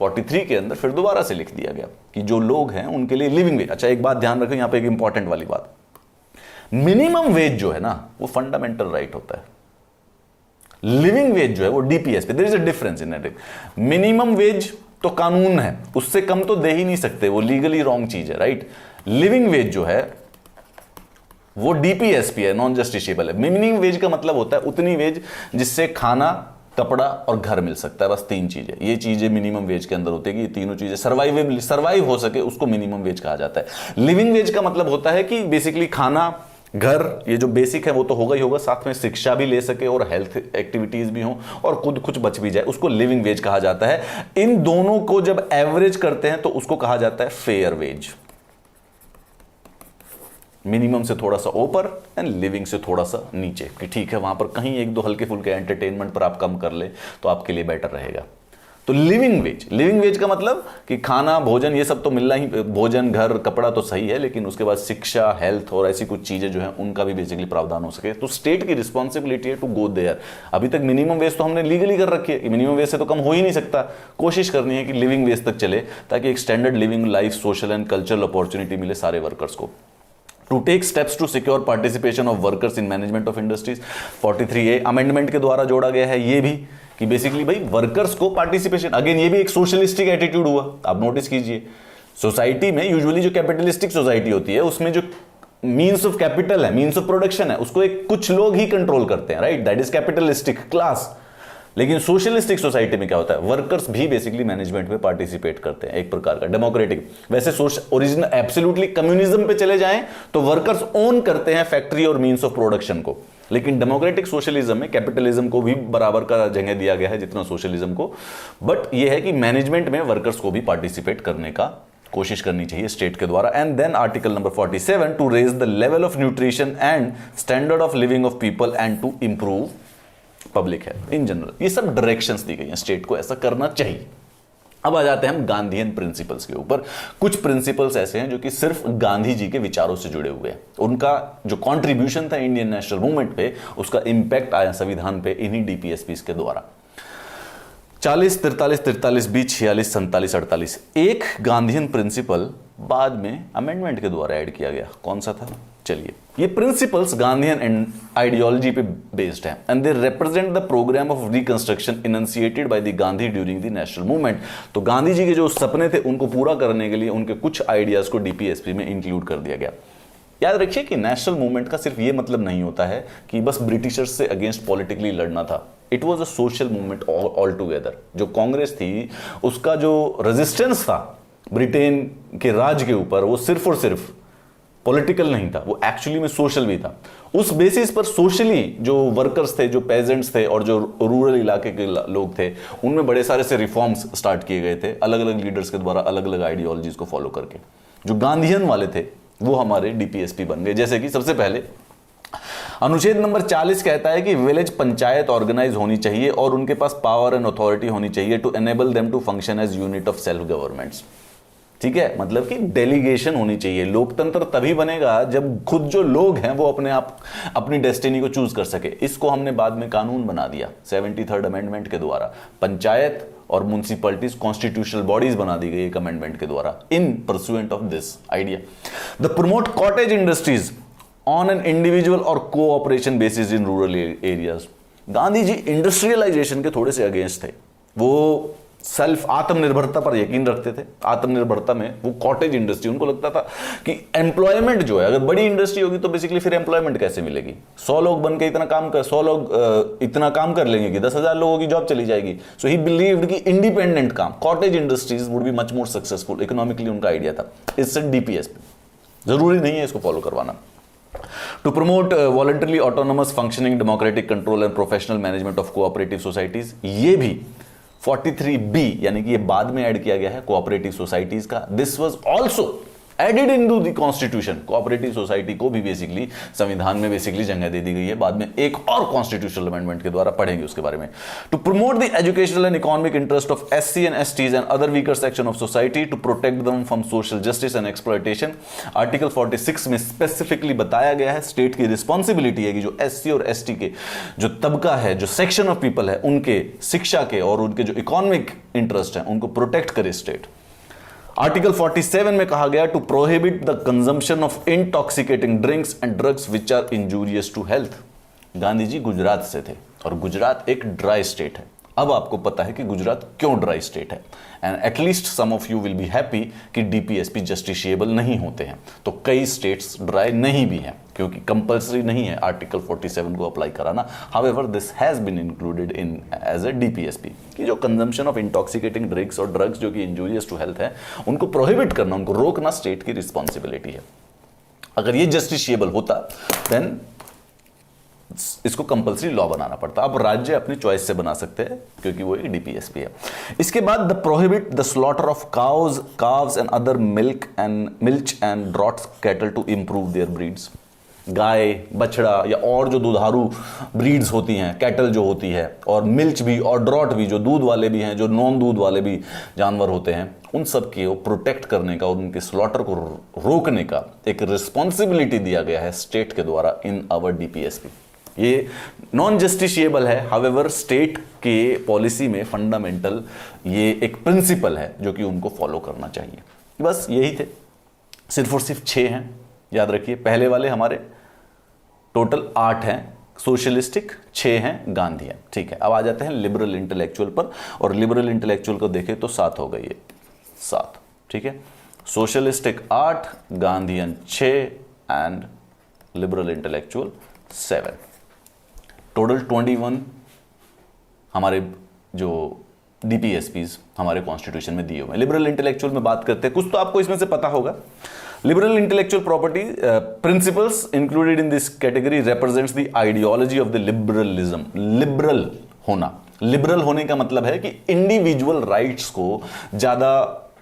A: 43 के अंदर फिर दोबारा से लिख दिया गया कि जो लोग हैं उनके लिए लिविंग वेज। अच्छा, एक बात ध्यान रखें, यहां पे एक इंपॉर्टेंट वाली बात, मिनिमम वेज जो है ना वो फंडामेंटल राइट होता है। लिविंग वेज जो है वो DPSP, there is a difference in it. Minimum wage तो कानून है, उससे कम तो दे ही नहीं सकते, वो लीगली रॉन्ग चीज है, राइट। लिविंग वेज जो है वो डीपीएसपी है, नॉन जस्टिसेबल है। मिनिमम वेज का मतलब होता है उतनी वेज जिससे खाना, कपड़ा और घर मिल सकता है, बस 3 चीजें। ये चीजें मिनिमम वेज के अंदर होती है कि ये तीनों चीजें सर्वाइव हो सके, उसको मिनिमम वेज कहा जाता है। लिविंग वेज का मतलब होता है कि बेसिकली खाना, घर, ये जो बेसिक है वो तो होगा ही होगा, साथ में शिक्षा भी ले सके और हेल्थ एक्टिविटीज भी हो और खुद कुछ बच भी जाए, उसको लिविंग वेज कहा जाता है। इन दोनों को जब एवरेज करते हैं तो उसको कहा जाता है फेयर वेज। मिनिमम से थोड़ा सा ऊपर एंड लिविंग से थोड़ा सा नीचे, कि ठीक है वहां पर कहीं 1-2 हल्के फुल्के एंटरटेनमेंट पर आप कम कर ले तो आपके लिए बेटर रहेगा। तो लिविंग वेज का मतलब कि खाना, भोजन, ये सब तो मिलना ही, भोजन, घर, कपड़ा तो सही है, लेकिन उसके बाद शिक्षा, हेल्थ और ऐसी कुछ चीजें जो हैं उनका भी बेसिकली प्रावधान हो सके। तो स्टेट की रिस्पॉन्सिबिलिटी है टू गो देयर। अभी तक मिनिमम वेज तो हमने लीगली कर रखी है कि मिनिमम वेज से तो कम हो ही नहीं सकता। कोशिश करनी है कि लिविंग वेज तक चले ताकि एक standard living life, social and cultural opportunity मिले सारे वर्कर्स को। To take steps to secure participation of workers in management of industries, 43A amendment के द्वारा जोड़ा गया है ये भी, कि बेसिकली भाई वर्कर्स को पार्टिसिपेशन। अगेन ये भी एक सोशलिस्टिक एटीट्यूड हुआ, आप नोटिस कीजिए। सोसाइटी में यूजुअली जो कैपिटलिस्टिक सोसाइटी होती है उसमें जो मीन्स ऑफ कैपिटल है, मीन्स ऑफ प्रोडक्शन है, उसको एक कुछ लोग ही कंट्रोल करते हैं, right, that is capitalistic class. लेकिन सोशलिस्टिक सोसाइटी में क्या होता है, वर्कर्स भी बेसिकली मैनेजमेंट में पार्टिसिपेट करते हैं, एक प्रकार का डेमोक्रेटिक। वैसे ओरिजिनल एब्सोल्युटली कम्युनिज्म पे चले जाएं तो वर्कर्स ओन करते हैं फैक्ट्री और मीन्स ऑफ प्रोडक्शन को, लेकिन डेमोक्रेटिक सोशलिज्म में कैपिटलिज्म को भी बराबर का जगह दिया गया है जितना सोशलिज्म को। बट यह है कि मैनेजमेंट में वर्कर्स को भी पार्टिसिपेट करने का कोशिश करनी चाहिए स्टेट के द्वारा। And then article number 47 to raise the level of nutrition and standard of living of people and to improve public है इन जनरल। ये सब डायरेक्शंस दी गई हैं स्टेट को, ऐसा करना चाहिए। अब आ जाते हैं हम गांधीयन प्रिंसिपल्स के ऊपर। कुछ प्रिंसिपल्स ऐसे हैं जो कि सिर्फ गांधी जी के विचारों से जुड़े हुए हैं। उनका जो कंट्रीब्यूशन था इंडियन नेशनल मूवमेंट पे, उसका इंपैक्ट आया संविधान पे इन्हीं डीपीएसपी के द्वारा। 40, 43, 43, 20, 46, 47, 48 एक गांधीयन प्रिंसिपल बाद में अमेंडमेंट के द्वारा ऐड किया गया। कौन सा था? चलिए, ये प्रिंसिपल्स गांधीयन एंड आइडियोलॉजी पे बेस्ड है and they represent the programme of reconstruction enunciated by the Gandhi during the national movement. तो गांधी जी के जो सपने थे उनको पूरा करने के लिए उनके कुछ आइडियाज को डीपीएसपी में इंक्लूड कर दिया गया। याद रखिए कि नेशनल मूवमेंट का सिर्फ ये मतलब नहीं होता है कि बस ब्रिटिशर्स से अगेंस्ट पॉलिटिकली लड़ना था। It was a social movement all together. जो कांग्रेस थी उसका जो रेजिस्टेंस था ब्रिटेन के राज के ऊपर, वो सिर्फ और सिर्फ पॉलिटिकल नहीं था, वो एक्चुअली में सोशल भी था। उस बेसिस पर सोशली जो वर्कर्स थे, जो पेजेंट्स थे और जो रूरल इलाके के लोग थे, उनमें बड़े सारे से रिफॉर्म्स स्टार्ट किए गए थे अलग अलग लीडर्स के द्वारा, अलग अलग आइडियोलॉजीज को फॉलो करके। जो गांधीयन वाले थे वो हमारे डीपीएसपी बन गए। जैसे कि सबसे पहले अनुच्छेद नंबर 40 कहता है कि विलेज पंचायत ऑर्गेनाइज होनी चाहिए और उनके पास पावर एंड अथॉरिटी होनी चाहिए to enable them to function as unit of self governments. ठीक है, मतलब कि डेलीगेशन होनी चाहिए। लोकतंत्र तभी बनेगा जब खुद जो लोग हैं वो अपने आप अपनी डेस्टिनी को चूज कर सके। इसको हमने बाद में कानून बना दिया 73rd अमेंडमेंट के द्वारा। पंचायत और म्युनिसिपैलिटीज कॉन्स्टिट्यूशनल बॉडीज बना दी गई एक अमेंडमेंट के द्वारा in pursuant of this idea. The promote cottage industries on an individual और cooperation basis in rural areas. Gandhi ji industrialisation के थोड़े से अगेंस्ट थे। वो सेल्फ आत्मनिर्भरता पर यकीन रखते थे। आत्मनिर्भरता में वो कॉटेज इंडस्ट्री, उनको लगता था कि एम्प्लॉयमेंट जो है, अगर बड़ी इंडस्ट्री होगी तो बेसिकली फिर एम्प्लॉयमेंट कैसे मिलेगी? 100 लोग बन के इतना काम कर 100 लोग इतना काम कर लेंगे कि 10,000 लोगों की जॉब चली जाएगी। सो ही बिलीव्ड कि इंडिपेंडेंट काम, cottage industries would be much more successful. Economically उनका आइडिया था। इससे डीपीएसपी जरूरी नहीं है इसको फॉलो करवाना। To promote voluntarily autonomous functioning, democratic control and professional management of cooperative societies, ये भी 43B यानी कि ये बाद में ऐड किया गया है कोऑपरेटिव सोसाइटीज का। This was also added into the constitution. Cooperative society को भी बेसिकली संविधान में बेसिकली जगह दे दी गई है। बाद में एक और कॉन्स्टिट्यूशनल अमेंडमेंट के द्वारा पढ़ेंगे उसके बारे में। To promote the educational and economic interest of SC and STs and other weaker section of society to protect them from social justice and exploitation. Article 46 में स्पेसिफिकली बताया गया है स्टेट की रिस्पॉन्सिबिलिटी है कि जो एससी और एसटी के जो तबका है, जो सेक्शन ऑफ पीपल है, उनके शिक्षा के और उनके जो इकोनॉमिक इंटरेस्ट है उनको प्रोटेक्ट करे स्टेट। आर्टिकल 47 में कहा गया to prohibit the consumption of intoxicating drinks and drugs which are injurious to health. Gandhi ji Gujarat से थे और गुजरात एक ड्राई स्टेट है। अब आपको पता है कि गुजरात क्यों ड्राई स्टेट है and at least some of you will be happy कि डीपीएसपी जस्टिशिएबल नहीं होते हैं। तो कई स्टेट्स ड्राई नहीं भी हैं क्योंकि कंपल्सरी नहीं है आर्टिकल 47 को अप्लाई कराना। However this has been included in as a DPSP कि जो कंजम्पशन ऑफ इंटॉक्सिकेटिंग ड्रिंक्स और ड्रग्स जो कि इंजूरियस टू हेल्थ है उनको प्रोहिबिट करना, उनको रोकना स्टेट की रिस्पॉन्सिबिलिटी है। अगर ये जस्टिशिएबल होता देन इसको कंपल्सरी लॉ बनाना पड़ता। अब राज्य अपनी चॉइस से बना सकते हैं क्योंकि वो एक डीपीएसपी है। इसके बाद the prohibit the slaughter of cows and other milch and draughts cattle to improve their breeds. गाय, बछड़ा या और जो दुधारू ब्रीड्स होती हैं, कैटल जो होती है, और मिल्च भी और ड्रॉट भी जो दूध वाले भी हैं, जो नॉन दूध वाले भी जानवर होते हैं, उन सब के प्रोटेक्ट करने का और उनके स्लॉटर को रोकने का एक रिस्पॉन्सिबिलिटी दिया गया है स्टेट के द्वारा इन आवर डीपीएसपी। ये नॉन जस्टिशिएबल है, हाउएवर स्टेट के पॉलिसी में फंडामेंटल ये एक प्रिंसिपल है जो कि उनको फॉलो करना चाहिए। बस यही थे, सिर्फ और सिर्फ 6 हैं, याद रखिए। पहले वाले हमारे टोटल 8 हैं सोशलिस्टिक, 6 हैं गांधीयन। ठीक है, अब आ जाते हैं लिबरल इंटेलेक्चुअल पर, और लिबरल इंटेलेक्चुअल को देखें तो 7 हो गई है, 7। ठीक है, socialistic 8, Gandhian 6 and liberal intellectual 7। Total 21 हमारे जो डीपीएसपीज हमारे कॉन्स्टिट्यूशन में दिए हुए हैं। लिबरल इंटेलेक्चुअल में बात करते हैं, कुछ तो आपको इसमें से पता होगा। Liberal intellectual property principles included in this category represents the ideology of the liberalism. Liberal होना, लिबरल होने का मतलब है कि इंडिविजुअल राइट्स को ज्यादा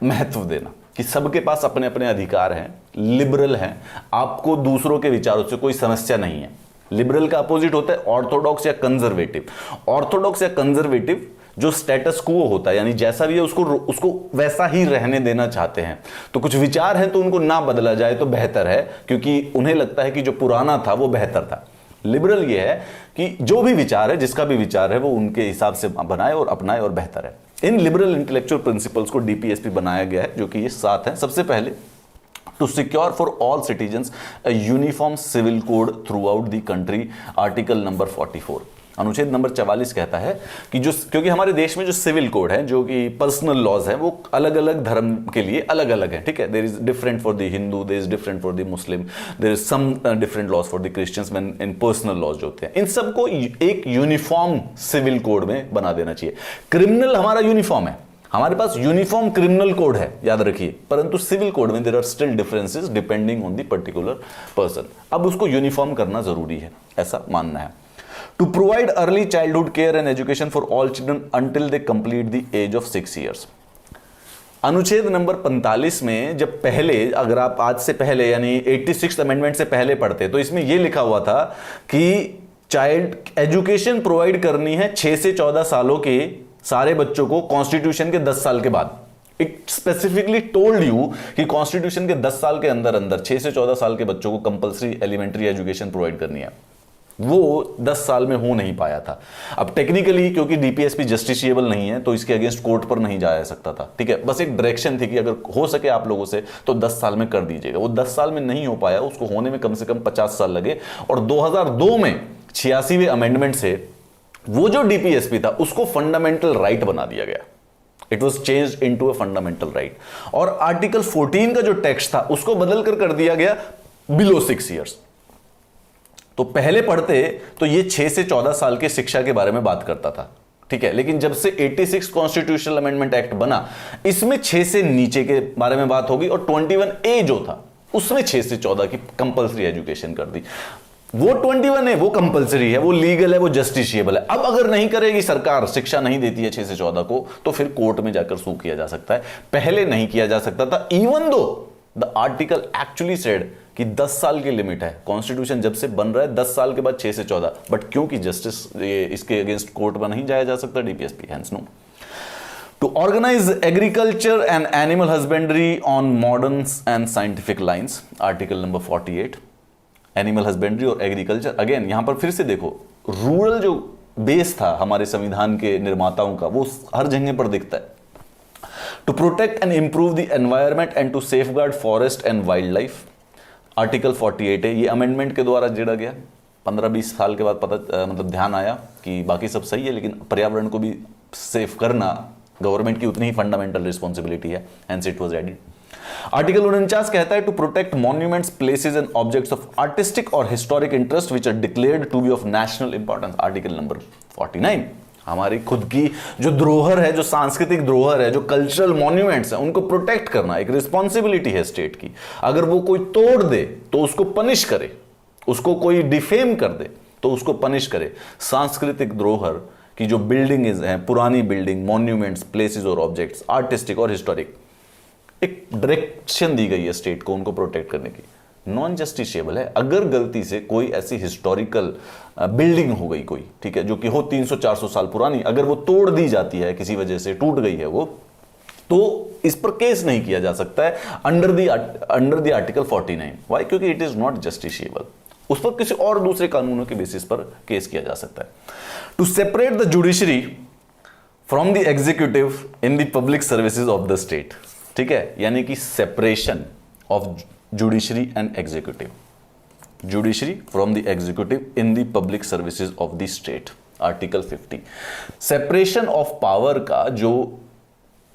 A: महत्व देना, कि सबके पास अपने अपने अधिकार हैं, लिबरल हैं, आपको दूसरों के विचारों से कोई समस्या नहीं है। लिबरल का अपोजिट होता है ऑर्थोडॉक्स या कंजर्वेटिव। ऑर्थोडॉक्स या कंजर्वेटिव जो स्टेटस क्वो होता है, यानी जैसा भी है उसको वैसा ही रहने देना चाहते हैं। तो कुछ विचार हैं तो उनको ना बदला जाए तो बेहतर है, क्योंकि उन्हें लगता है कि जो पुराना था वो बेहतर था। लिबरल ये है कि जो भी विचार है, जिसका भी विचार है, वो उनके हिसाब से बनाए और अपनाए और बेहतर है। इन लिबरल इंटेलेक्चुअल प्रिंसिपल्स को डीपीएसपी बनाया गया है, जो कि ये 7 है। सबसे पहले, to secure for all citizens a uniform civil code throughout the country, article number 44। अनुच्छेद नंबर 44 कहता है कि क्योंकि हमारे देश में जो सिविल कोड है, जो कि पर्सनल लॉज है, वो अलग अलग धर्म के लिए अलग अलग है, ठीक है। There is different for the Hindu, there is different for the Muslim, there is some different laws for the Christians when in personal laws जो होते हैं। इन सबको एक यूनिफॉर्म सिविल कोड में बना देना चाहिए। क्रिमिनल हमारा यूनिफॉर्म है, हमारे पास यूनिफॉर्म क्रिमिनल कोड है, याद रखिए, परंतु सिविल कोड में there are still differences depending on the particular person. अब उसको यूनिफॉर्म करना जरूरी है, ऐसा मानना है। To provide early childhood care and education for all children until they complete the age of 6 years। अनुच्छेद नंबर 45 में जब पहले, अगर आप आज से पहले यानी 86th अमेंडमेंट से पहले पढ़ते तो इसमें यह लिखा हुआ था कि चाइल्ड एजुकेशन प्रोवाइड करनी है 6 से 14 सालों के सारे बच्चों को, कॉन्स्टिट्यूशन के 10 साल के बाद। इट स्पेसिफिकली टोल्ड यू कि कॉन्स्टिट्यूशन के 10 साल के अंदर 6 से 14 साल के बच्चों को कंपलसरी एलिमेंट्री एजुकेशन प्रोवाइड करनी है। वो 10 साल में हो नहीं पाया था। अब टेक्निकली क्योंकि डीपीएसपी जस्टिशिएबल नहीं है तो इसके अगेंस्ट कोर्ट पर नहीं जाया सकता था, ठीक है। बस एक डायरेक्शन थी कि अगर हो सके आप लोगों से तो 10 साल में कर दीजिएगा। वो 10 साल में नहीं हो पाया, उसको होने में कम से कम 50 साल लगे। और 2002 में 86वें अमेंडमेंट से वो जो डीपीएसपी था उसको फंडामेंटल राइट बना दिया गया। It was changed into a fundamental right. और आर्टिकल 14 का जो टेक्स्ट था उसको बदल कर दिया गया बिलो 6 ईयर्स। तो पहले पढ़ते तो ये 6 से 14 साल के शिक्षा के बारे में बात करता था, ठीक है। लेकिन जब से 86 कॉन्स्टिट्यूशनल अमेंडमेंट एक्ट बना, इसमें 6 से नीचे के बारे में बात होगी। और 21A जो था उसमें 6 से 14 की कंपलसरी एजुकेशन कर दी। वो 21 है, वो कंपलसरी है, वो लीगल है, वो जस्टिशिएबल है। अब अगर नहीं करेगी सरकार, शिक्षा नहीं देती है 6 से 14 को, तो फिर कोर्ट में जाकर सू किया जा सकता है। पहले नहीं किया जा सकता था, even though the article actually said कि 10 साल की लिमिट है। कॉन्स्टिट्यूशन जब से बन रहा है 10 साल के बाद 6 से 14, बट क्योंकि जस्टिस इसके अगेंस्ट कोर्ट में नहीं जाया जा सकता DPSP, hence no. To organise agriculture and animal husbandry on modern and scientific lines, article number 48। Animal husbandry और एग्रीकल्चर, अगेन यहां पर फिर से देखो, रूरल जो बेस था हमारे संविधान के निर्माताओं का, वो हर जगह पर दिखता है। To protect and improve the environment and to safeguard forest and wildlife, article 48 है। ये अमेंडमेंट के द्वारा जोड़ा गया। 15-20 साल के बाद पता मतलब ध्यान आया कि बाकी सब सही है, लेकिन पर्यावरण को भी सेफ करना गवर्नमेंट की उतनी ही फंडामेंटल रिस्पॉन्सिबिलिटी है, hence it was added. Article 49 कहता है to protect monuments, places and objects of artistic और historic interest which are declared to be of national importance, article number 49। हमारी खुद की जो धरोहर है, जो सांस्कृतिक धरोहर है, जो कल्चरल मॉन्यूमेंट्स हैं, उनको प्रोटेक्ट करना एक रिस्पॉन्सिबिलिटी है स्टेट की। अगर वो कोई तोड़ दे तो उसको पनिश करे, उसको कोई डिफेम कर दे तो उसको पनिश करे। सांस्कृतिक धरोहर की जो बिल्डिंग है, पुरानी बिल्डिंग, मॉन्यूमेंट्स, प्लेसेस और ऑब्जेक्ट्स, आर्टिस्टिक और हिस्टोरिक, एक डायरेक्शन दी गई है स्टेट को उनको प्रोटेक्ट करने की। नॉन जस्टिशिएबल है। अगर गलती से कोई ऐसी हिस्टोरिकल बिल्डिंग हो गई कोई, ठीक है, जो कि हो 300-400 साल पुरानी, अगर वो तोड़ दी जाती है, किसी वजह से टूट गई है वो, तो इस पर केस नहीं किया जा सकता है अंडर द आर्टिकल 49। व्हाई? क्योंकि इट इज नॉट जस्टिशिएबल। उस पर किसी और दूसरे कानूनों के बेसिस पर केस किया जा सकता है। To separate the judiciary from the executive in the public services of the state, ठीक है, यानी कि separation of judiciary and executive, judiciary from the executive in the public services of the state, article 50। Separation of power का जो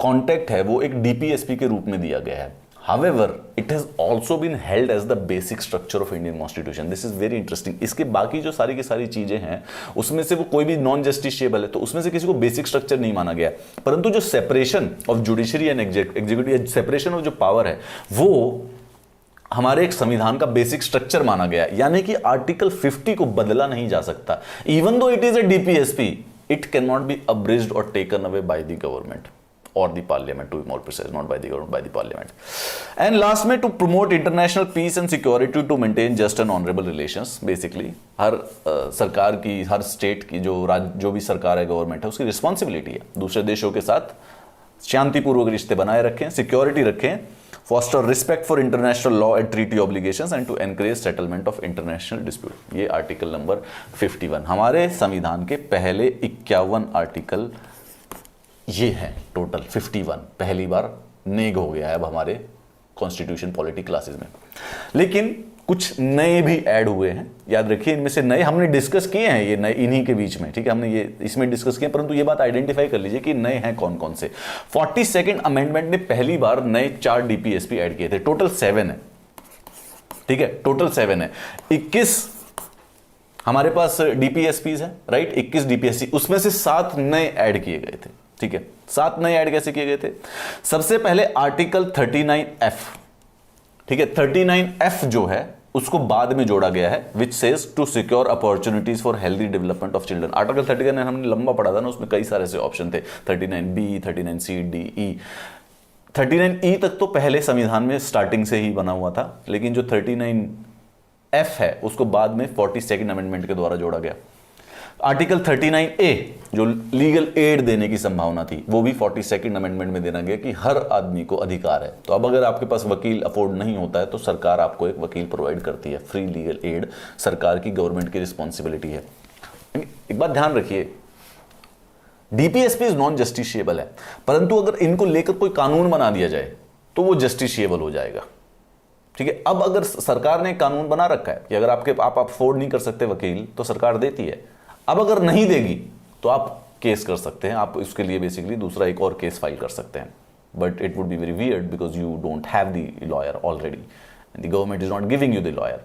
A: contact है वो एक DPSP के रूप में दिया गया है। However, it has also been held as the basic structure of Indian Constitution. This is very interesting. इसके बाकी जो सारी की सारी चीजें हैं उसमें से वो कोई भी नॉन जस्टिशिएबल है तो उसमें से किसी को बेसिक स्ट्रक्चर नहीं माना गया, परंतु जो separation of judiciary and executive, separation of जो पावर है वो हमारे एक संविधान का बेसिक स्ट्रक्चर माना गया, यानी कि आर्टिकल 50 को बदला नहीं जा सकता। Even though it is a DPSP, it can not be abridged और taken away by the government. or the parliament, to be more precise, not by the government, by the parliament. And last में to promote international peace and security to maintain just and honorable relations. Basically हर सरकार की, हर state की जो भी सरकार है, government है, उसकी रिस्पॉन्सिबिलिटी है दूसरे देशों के साथ शांतिपूर्वक रिश्ते बनाए रखें, सिक्योरिटी रखें, foster respect for international law and treaty obligations and to encourage settlement of international dispute. ये आर्टिकल नंबर 51 हमारे संविधान के पहले 51 आर्टिकल ये है, टोटल 51 पहली बार नेग हो गया है अब हमारे कॉन्स्टिट्यूशन पॉलिटी क्लासेस में। लेकिन कुछ नए भी ऐड हुए हैं, याद रखिए इनमें से नए हमने डिस्कस किए हैं, ये नए इन्हीं के बीच में, ठीक है, हमने ये इसमें डिस्कस किए, परंतु ये बात आइडेंटिफाई कर लीजिए कि नए हैं कौन कौन से। 42nd अमेंडमेंट ने पहली बार नए 4 डीपीएसपी ऐड किए थे, टोटल 7 है, ठीक है, टोटल 7 है। 21 हमारे पास डीपीएसपीज है, राइट, 21 डीपीएसपी, उसमें से 7 नए ऐड किए गए थे, ठीक है। 7 नए ऐड कैसे किए गए थे? सबसे पहले आर्टिकल 39F, ठीक है, 39F जो है उसको बाद में जोड़ा गया है, which says to secure opportunities for healthy development of children. Article 39 हमने लंबा पढ़ा था ना, उसमें कई सारे से ऑप्शन थे, 39B, 39C, D, E। 39E तक तो पहले संविधान में स्टार्टिंग से ही बना हुआ था, लेकिन जो 39F है उसको बाद में 42nd अमेंडमेंट के द्वारा जोड़ा गया। आर्टिकल 39A जो लीगल एड देने की संभावना थी, वो भी 42nd अमेंडमेंट में देना गया कि हर आदमी को अधिकार है। तो अब अगर आपके पास वकील अफोर्ड नहीं होता है तो सरकार आपको एक वकील प्रोवाइड करती है, फ्री लीगल एड सरकार की, गवर्नमेंट की रिस्पॉन्सिबिलिटी है। एक बात ध्यान रखिए, डीपीएसपी इज नॉन जस्टिशिएबल है, परंतु अगर इनको लेकर कोई कानून बना दिया जाए तो वो जस्टिशिएबल हो जाएगा, ठीक है। अब अगर सरकार ने कानून बना रखा है कि अगर आप अफोर्ड नहीं कर सकते वकील तो सरकार देती है, अब अगर नहीं देगी तो आप केस कर सकते हैं, आप उसके लिए बेसिकली दूसरा एक और केस फाइल कर सकते हैं, but it would be very weird because you don't have the lawyer already and the government is not giving you the lawyer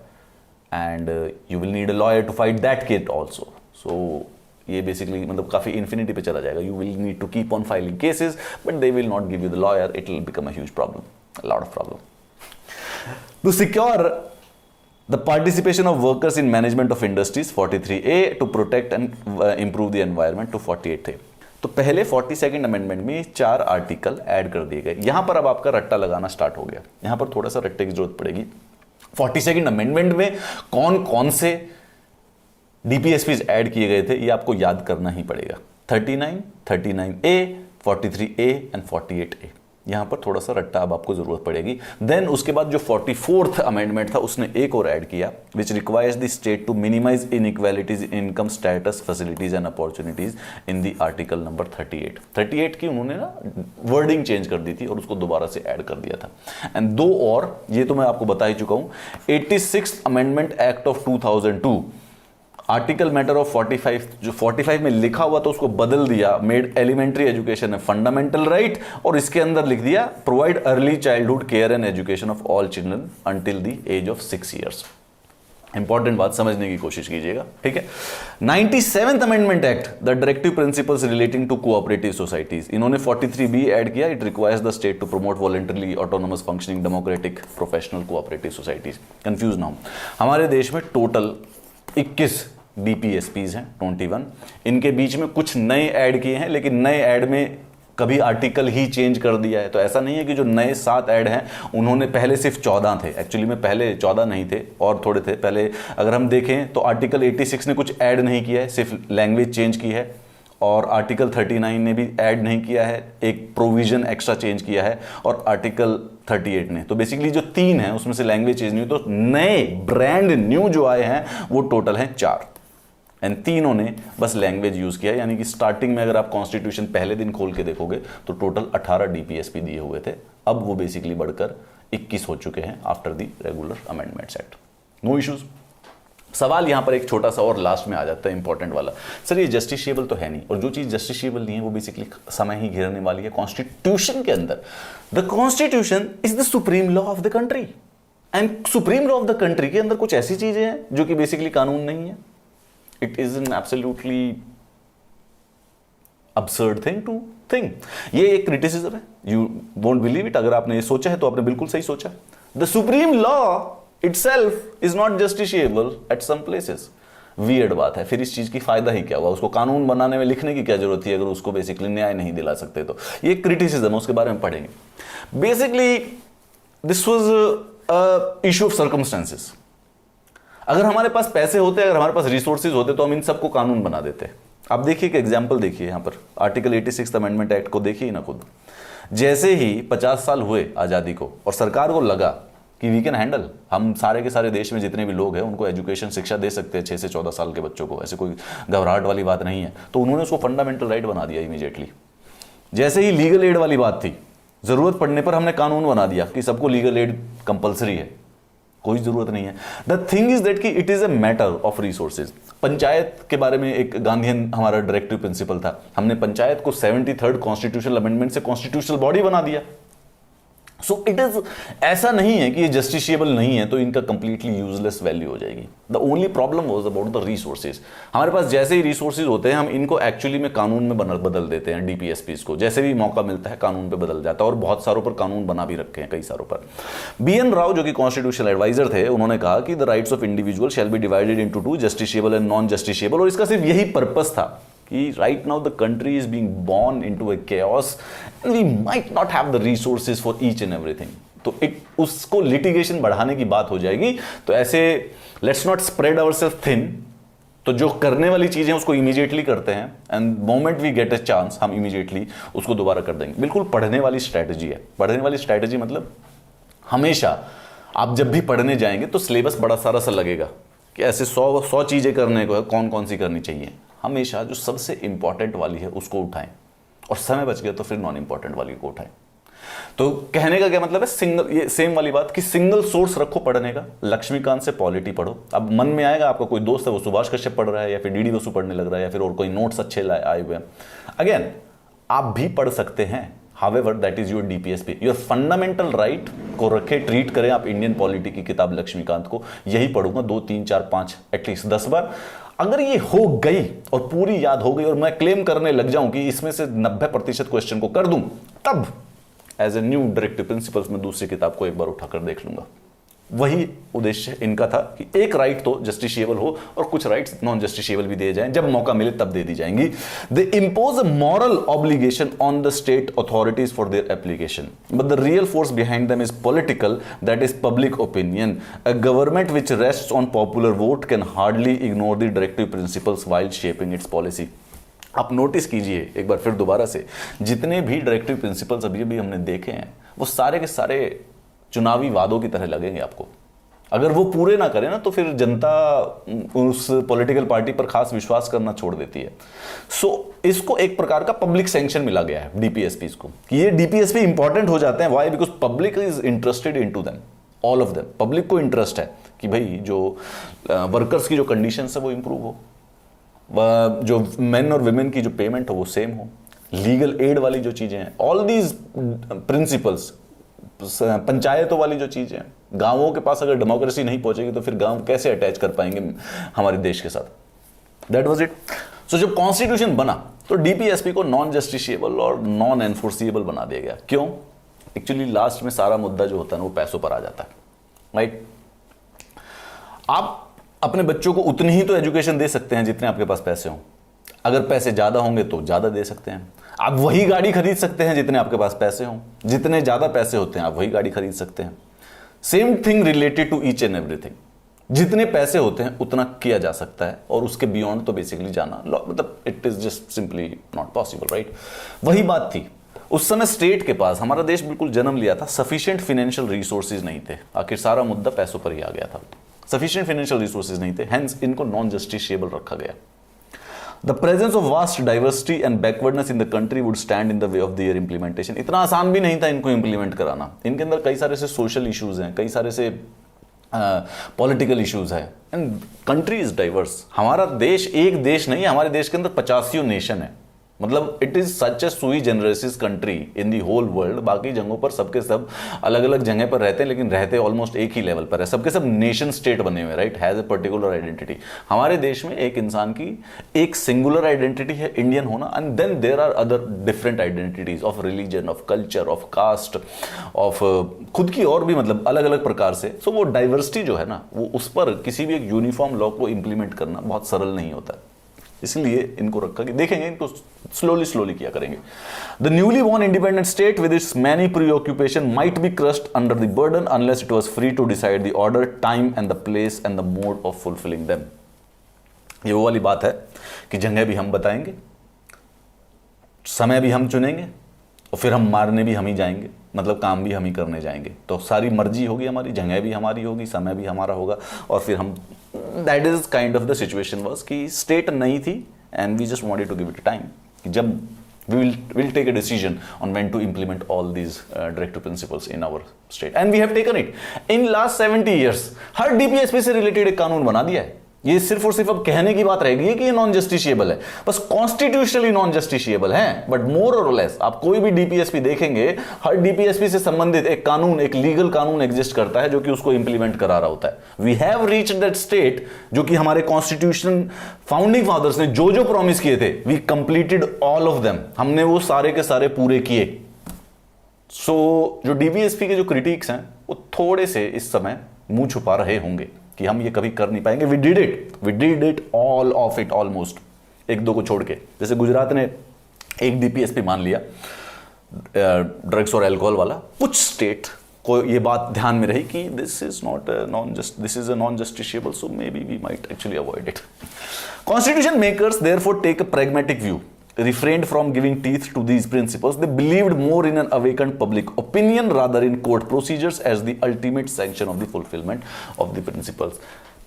A: and you will need a lawyer to fight that case also. So ये basically मतलब काफी infinity पे चला जाएगा, you will need to keep on filing cases but they will not give you the lawyer, it will become a huge problem, a lot of problem. To secure the participation of workers in management of industries 43A, to protect and improve the environment to 48A। तो पहले 42nd amendment में 4 article add कर दिए गए। यहां पर अब आपका रट्टा लगाना स्टार्ट हो गया, यहां पर थोड़ा सा रट्टे की जरूरत पड़ेगी। 42nd अमेंडमेंट में कौन कौन से डीपीएसपीज ऐड किए गए थे ये आपको याद करना ही पड़ेगा। 39, 39A, 43A एंड 48A, यहां पर थोड़ा सा रट्टा अब आपको जरूरत पड़ेगी। देन उसके बाद जो 44th अमेंडमेंट था उसने एक और ऐड किया, which requires the state to minimize inequalities in income status facilities and opportunities in the article number 38 की उन्होंने ना वर्डिंग चेंज कर दी थी और उसको दोबारा से ऐड कर दिया था। एंड 2 और, ये तो मैं आपको बता ही चुका हूं, 86th amendment act of 2002, article matter of 45 जो 45 में लिखा हुआ तो उसको बदल दिया, made elementary education a fundamental right, और इसके अंदर लिख दिया provide early childhood care and education of all children until the age of 6 years। Important बात समझने की कोशिश कीजिएगा, ठीक है। 97th amendment act, the directive principles relating to cooperative societies, इन्होंने 43B ऐड किया, it requires the state to promote voluntarily autonomous functioning democratic professional cooperative societies. Confuse ना हो, हमारे देश में टोटल 21 डीपीएसपीज हैं, 21, इनके बीच में कुछ नए ऐड किए हैं, लेकिन नए ऐड में कभी आर्टिकल ही चेंज कर दिया है। तो ऐसा नहीं है कि जो नए 7 ऐड हैं उन्होंने पहले सिर्फ 14 थे, एक्चुअली में पहले 14 नहीं थे और थोड़े थे पहले। अगर हम देखें तो आर्टिकल 86 ने कुछ ऐड नहीं किया है, सिर्फ लैंग्वेज चेंज की है, और आर्टिकल 39 ने भी ऐड नहीं किया है, एक प्रोविजन एक्स्ट्रा चेंज किया है, और आर्टिकल 38 ने। तो बेसिकली जो 3 हैं उसमें से लैंग्वेज चेंज नहीं हुई, तो नए ब्रांड न्यू जो आए हैं वो टोटल हैं 4, एंड 3 ने बस लैंग्वेज यूज किया। यानी कि स्टार्टिंग में अगर आप कॉन्स्टिट्यूशन पहले दिन खोल के देखोगे तो टोटल 18 डीपीएसपी दिए हुए थे, अब वो बेसिकली बढ़कर 21 हो चुके हैं after the regular amendments act. No issues. सवाल यहां पर एक छोटा सा और लास्ट में आ जाता है इंपॉर्टेंट वाला, सर ये जस्टिशिएबल तो है नहीं, और जो चीज जस्टिशिएबल नहीं है वो बेसिकली समय ही घेरने वाली है कॉन्स्टिट्यूशन के अंदर। The constitution is the supreme law of the country, and supreme law of the country के अंदर कुछ ऐसी चीजें हैं जो कि बेसिकली कानून नहीं है। It is an absolutely absurd thing to think। ये एक क्रिटिसिज्म है, यू वोंट बिलीव इट, अगर आपने ये सोचा है तो आपने बिल्कुल सही सोचा। The supreme law itself is not justiciable at some places, weird बात है। फिर इस चीज की फायदा ही क्या हुआ, उसको कानून बनाने में लिखने की क्या जरूरत थी अगर उसको बेसिकली न्याय नहीं दिला सकते तो। ये क्रिटिसिज्म है, उसके बारे में पढ़ेंगे। Basically this was issue of circumstances. अगर हमारे पास पैसे होते, अगर हमारे पास रिसोर्सेज होते तो हम इन सबको कानून बना देते। आप देखिए कि एग्जाम्पल देखिए यहां पर आर्टिकल 86 अमेंडमेंट एक्ट को देखिए ना खुद। जैसे ही 50 साल हुए आजादी को और सरकार को लगा कि वी कैन हैंडल, हम सारे के सारे देश में जितने भी लोग हैं उनको एजुकेशन शिक्षा दे सकते हैं 6 से 14 साल के बच्चों को, ऐसे कोई घबराहट वाली बात नहीं है, तो उन्होंने उसको फंडामेंटल राइट बना दिया इमीडिएटली। जैसे ही लीगल एड वाली बात थी, जरूरत पड़ने पर हमने कानून बना दिया कि सबको लीगल एड कंपलसरी है, कोई जरूरत नहीं है। द थिंग इज दैट कि it is a matter of resources. Panchayat के बारे में एक गांधीयन हमारा डायरेक्टिव प्रिंसिपल था, हमने पंचायत को 73rd कॉन्स्टिट्यूशनल अमेंडमेंट से कॉन्स्टिट्यूशनल बॉडी बना दिया। सो इट इज, ऐसा नहीं है कि ये जस्टिशिएबल नहीं है तो इनका कंप्लीटली यूजलेस वैल्यू हो जाएगी। The only problem was about the resources. हमारे पास जैसे ही रिसोर्सेज होते हैं हम इनको एक्चुअली में कानून में बदल देते हैं। डीपीएसपीज को जैसे भी मौका मिलता है कानून पे बदल जाता है, और बहुत सारों पर कानून बना भी रखे हैं, कई सारों पर। BN राव जो कि कॉन्स्टिट्यूशनल एडवाइजर थे, उन्होंने कहा कि the rights of individual shall be divided into 2, justiciable and non justiciable. और इसका सिर्फ यही पर्पस था कि right now the country is being born into a chaos and we might not have the resources for each and everything। तो उसको litigation बढ़ाने की बात हो जाएगी। तो ऐसे let's not spread ourselves thin. तो जो करने वाली चीजें उसको इमीडिएटली करते हैं, and moment we get a chance हम इमीडिएटली उसको दोबारा कर देंगे। बिल्कुल पढ़ने वाली स्ट्रैटेजी है। पढ़ने वाली स्ट्रैटेजी मतलब हमेशा आप जब भी पढ़ने जाएंगे तो सिलेबस बड़ा सारा सा लगेगा कि ऐसे 100 चीजें करने को है, कौन कौन सी करनी चाहिए। हमेशा जो सबसे इंपॉर्टेंट वाली है उसको उठाएं, और समय बच गया तो फिर नॉन इंपॉर्टेंट वाली को उठाएं। तो कहने का क्या मतलब है, सिंगल, ये सेम वाली बात कि सिंगल सोर्स रखो पढ़ने का। लक्ष्मीकांत से पॉलिटी पढ़ो। अब मन में आएगा आपका कोई दोस्त है वो सुभाष कश्यप पढ़ रहा है, या फिर डीडी बसु पढ़ने लग रहा है, या फिर और कोई नोट्स अच्छे आए हुए हैं। अगेन आप भी पढ़ सकते हैं, however that is your DPSP. Your fundamental right को रखे, ट्रीट करें आप इंडियन पॉलिटी की किताब लक्ष्मीकांत को। यही पढ़ूंगा 2, 3, 4, 5 एटलीस्ट 10 बार। अगर ये हो गई और पूरी याद हो गई और मैं क्लेम करने लग जाऊं कि इसमें से 90% क्वेश्चन को कर दूं, तब as a new directive principles में दूसरी किताब को एक बार उठाकर देख लूंगा। वही उद्देश्य इनका था कि एक राइट तो जस्टिशिएबल हो और कुछ राइट्स नॉन जस्टिशिएबल भी दिए जाएं, जब मौका मिले तब दे दी जाएंगी। They impose a moral obligation on the state authorities for their application, but the real force behind them is political, that is public opinion. A government which rests on popular vote can hardly ignore the directive principles while shaping its policy. आप notice कीजिए एक बार फिर दोबारा से, जितने भी directive principles अभी अभी हमने देखे हैं वो सारे के सारे चुनावी वादों की तरह लगेंगे आपको। अगर वो पूरे ना करें ना तो फिर जनता उस पॉलिटिकल पार्टी पर खास विश्वास करना छोड़ देती है। सो इसको एक प्रकार का पब्लिक सैंक्शन मिला गया है डीपीएसपी को, कि ये डीपीएसपी इंपॉर्टेंट हो जाते हैं। Why? Because public is interested into them, all of them. Public को इंटरेस्ट है कि भाई जो वर्कर्स की जो कंडीशन है वो इंप्रूव हो, जो मेन और विमेन की जो पेमेंट हो वो सेम हो, लीगल एड वाली जो चीजें हैं, ऑल दीज प्रिंसिपल्स, पंचायतों वाली जो चीजें हैं। गांवों के पास अगर डेमोक्रेसी नहीं पहुंचेगी तो फिर गांव कैसे अटैच कर पाएंगे हमारे देश के साथ। That was it. सो जब कॉन्स्टिट्यूशन बना तो डीपीएसपी को नॉन जस्टिशिएबल और नॉन एनफोर्सिएबल बना दिया गया। क्यों? एक्चुअली लास्ट में सारा मुद्दा जो होता है ना वो पैसों पर आ जाता है, राइट? आप अपने बच्चों को उतनी ही तो एजुकेशन दे सकते हैं जितने आपके पास पैसे हों। अगर पैसे ज्यादा होंगे तो ज्यादा दे सकते हैं। आप वही गाड़ी खरीद सकते हैं जितने आपके पास पैसे हों। जितने ज्यादा पैसे होते हैं आप वही गाड़ी खरीद सकते हैं। Same thing related to each and everything. जितने पैसे होते हैं उतना किया जा सकता है, और उसके बियॉन्ड तो बेसिकली जाना मतलब it is just simply not possible, right? वही बात थी उस समय स्टेट के पास। हमारा देश बिल्कुल जन्म लिया था, सफिशिएंट फाइनेंशियल रिसोर्सेज नहीं थे। आखिर सारा मुद्दा पैसों पर ही आ गया था। सफिशिएंट फाइनेंशियल रिसोर्सेज नहीं थे, हेंस इनको नॉन जस्टिशिएबल रखा गया। The presence of vast diversity and backwardness in the country would stand in the way of their implementation। इतना आसान भी नहीं था इनको इंप्लीमेंट कराना। इनके अंदर कई सारे से सोशल इश्यूज हैं, कई सारे से पॉलिटिकल इश्यूज है, एंड कंट्री इज डाइवर्स। हमारा देश एक देश नहीं है, हमारे देश के अंदर 85 नेशन है। मतलब it is such a sui generis country in the whole world. बाकी जगहों पर सबके सब अलग अलग जगह पर रहते हैं, लेकिन रहते ऑलमोस्ट एक ही लेवल पर है, सबके सब नेशन स्टेट बने हुए, right, has a particular identity. हमारे देश में एक इंसान की एक सिंगुलर आइडेंटिटी है, इंडियन होना, and then there are other different identities of religion, of culture, of caste, of खुद की और भी मतलब अलग अलग प्रकार से। सो वो डाइवर्सिटी जो है ना, वो उस पर किसी भी एक यूनिफॉर्म लॉ को इंप्लीमेंट करना बहुत सरल नहीं होता है। इसलिए इनको रखा कि देखेंगे, इनको स्लोली स्लोली किया करेंगे। The newly born independent state with its many preoccupation might be crushed under the burden unless it was free to decide the order, time and the place and the mode of fulfilling them. ये वो वाली बात है कि जगह भी हम बताएंगे, समय भी हम चुनेंगे, और फिर हम मारने भी हम ही जाएंगे, मतलब काम भी हम ही करने जाएंगे। तो सारी मर्जी होगी हमारी, जगह भी हमारी होगी, समय भी हमारा होगा, और फिर हम, that is kind of the situation was कि स्टेट नहीं थी and we just wanted to give it time कि जब we'll take a decision on when to implement all these directive principles in our state, and we have taken it in last 70 years। Her DPSP से related एक कानून बना दिया है। ये सिर्फ और सिर्फ अब कहने की बात रहेगी कि ये नॉन जस्टिशिएबल है, बस कॉन्स्टिट्यूशनली नॉन जस्टिशिएबल है, बट मोर और लेस आप कोई भी डीपीएसपी देखेंगे, हर डीपीएसपी से संबंधित एक कानून, एक लीगल कानून एग्जिस्ट करता है जो कि उसको इंप्लीमेंट करा रहा होता है। We have reached that state जो कि हमारे कॉन्स्टिट्यूशन फाउंडिंग फादर्स ने जो जो प्रॉमिस किए थे, we completed all of them, हमने वो सारे के सारे पूरे किए। सो जो डीपीएसपी के जो क्रिटिक्स हैं वो थोड़े से इस समय मुंह छुपा रहे होंगे कि हम ये कभी कर नहीं पाएंगे। We did it all of it almost, एक दो को छोड़ के। जैसे गुजरात ने एक डीपीएसपी मान लिया ड्रग्स और अल्कोहल वाला, कुछ स्टेट को ये बात ध्यान में रही कि this is a non justiciable, so maybe we might actually avoid it. Constitution makers therefore take a pragmatic view, refrained from giving teeth to these principles. They believed more in an awakened public opinion rather in court procedures as the ultimate sanction of the fulfillment of the principles.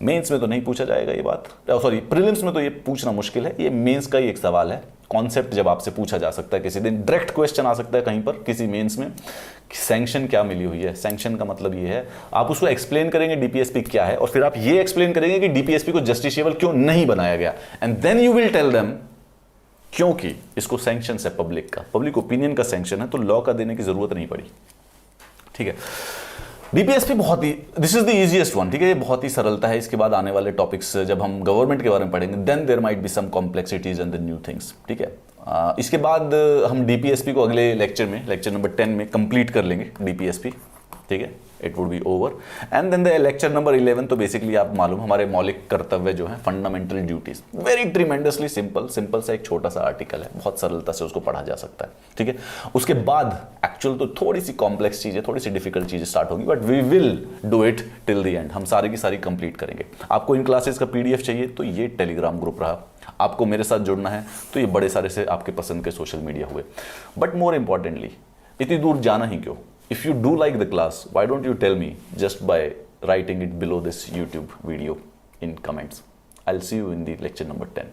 A: Mains में तो नहीं पूछा जाएगा ये बात, sorry prelims में तो ये पूछना मुश्किल है, ये मेंस का ही एक सवाल है। कॉन्सेप्ट जब आपसे पूछा जा सकता है किसी दिन, डायरेक्ट क्वेश्चन आ सकता है कहीं पर किसी मेंस में, सैंक्शन क्या मिली हुई है। सैंक्शन का मतलब ये है, आप उसको एक्सप्लेन करेंगे डीपीएसपी क्या है, और फिर आप ये एक्सप्लेन करेंगे कि डीपीएसपी को जस्टिशिएबल क्यों नहीं बनाया गया, and then you will tell them क्योंकि इसको सैंक्शन है पब्लिक का, पब्लिक ओपिनियन का सैंक्शन है, तो लॉ का देने की जरूरत नहीं पड़ी। ठीक है, डीपीएसपी बहुत ही, this is the easiest one. ठीक है, ये बहुत ही सरलता है। इसके बाद आने वाले टॉपिक्स जब हम गवर्नमेंट के बारे में पढ़ेंगे, then there might be some complexities and the new things. ठीक है, इसके बाद हम डीपीएसपी को अगले लेक्चर में, लेक्चर नंबर 10 में कंप्लीट कर लेंगे डीपीएसपी। ठीक है, it would be over, and then the lecture number 11 तो बेसिकली आप मालूम हमारे मौलिक कर्तव्य जो है, fundamental duties, very tremendously simple सा एक छोटा सा आर्टिकल है, बहुत सरलता से उसको पढ़ा जा सकता है। ठीक है, उसके बाद एक्चुअल तो थोड़ी सी कॉम्प्लेक्स चीजें, थोड़ी सी डिफिकल्ट चीजें स्टार्ट होंगी, but we will do it till the end. हम सारी की सारी कंप्लीट करेंगे। आपको इन क्लासेस का पीडीएफ चाहिए तो ये टेलीग्राम ग्रुप रहा, आपको मेरे साथ जुड़ना है तो ये बड़े सारे से आपके पसंद के सोशल मीडिया हुए। बट मोर इंपॉर्टेंटली, इतनी दूर जाना ही क्यों? If you do like the class, why don't you tell me just by writing it below this YouTube video in comments. I'll see you in the lecture number 10.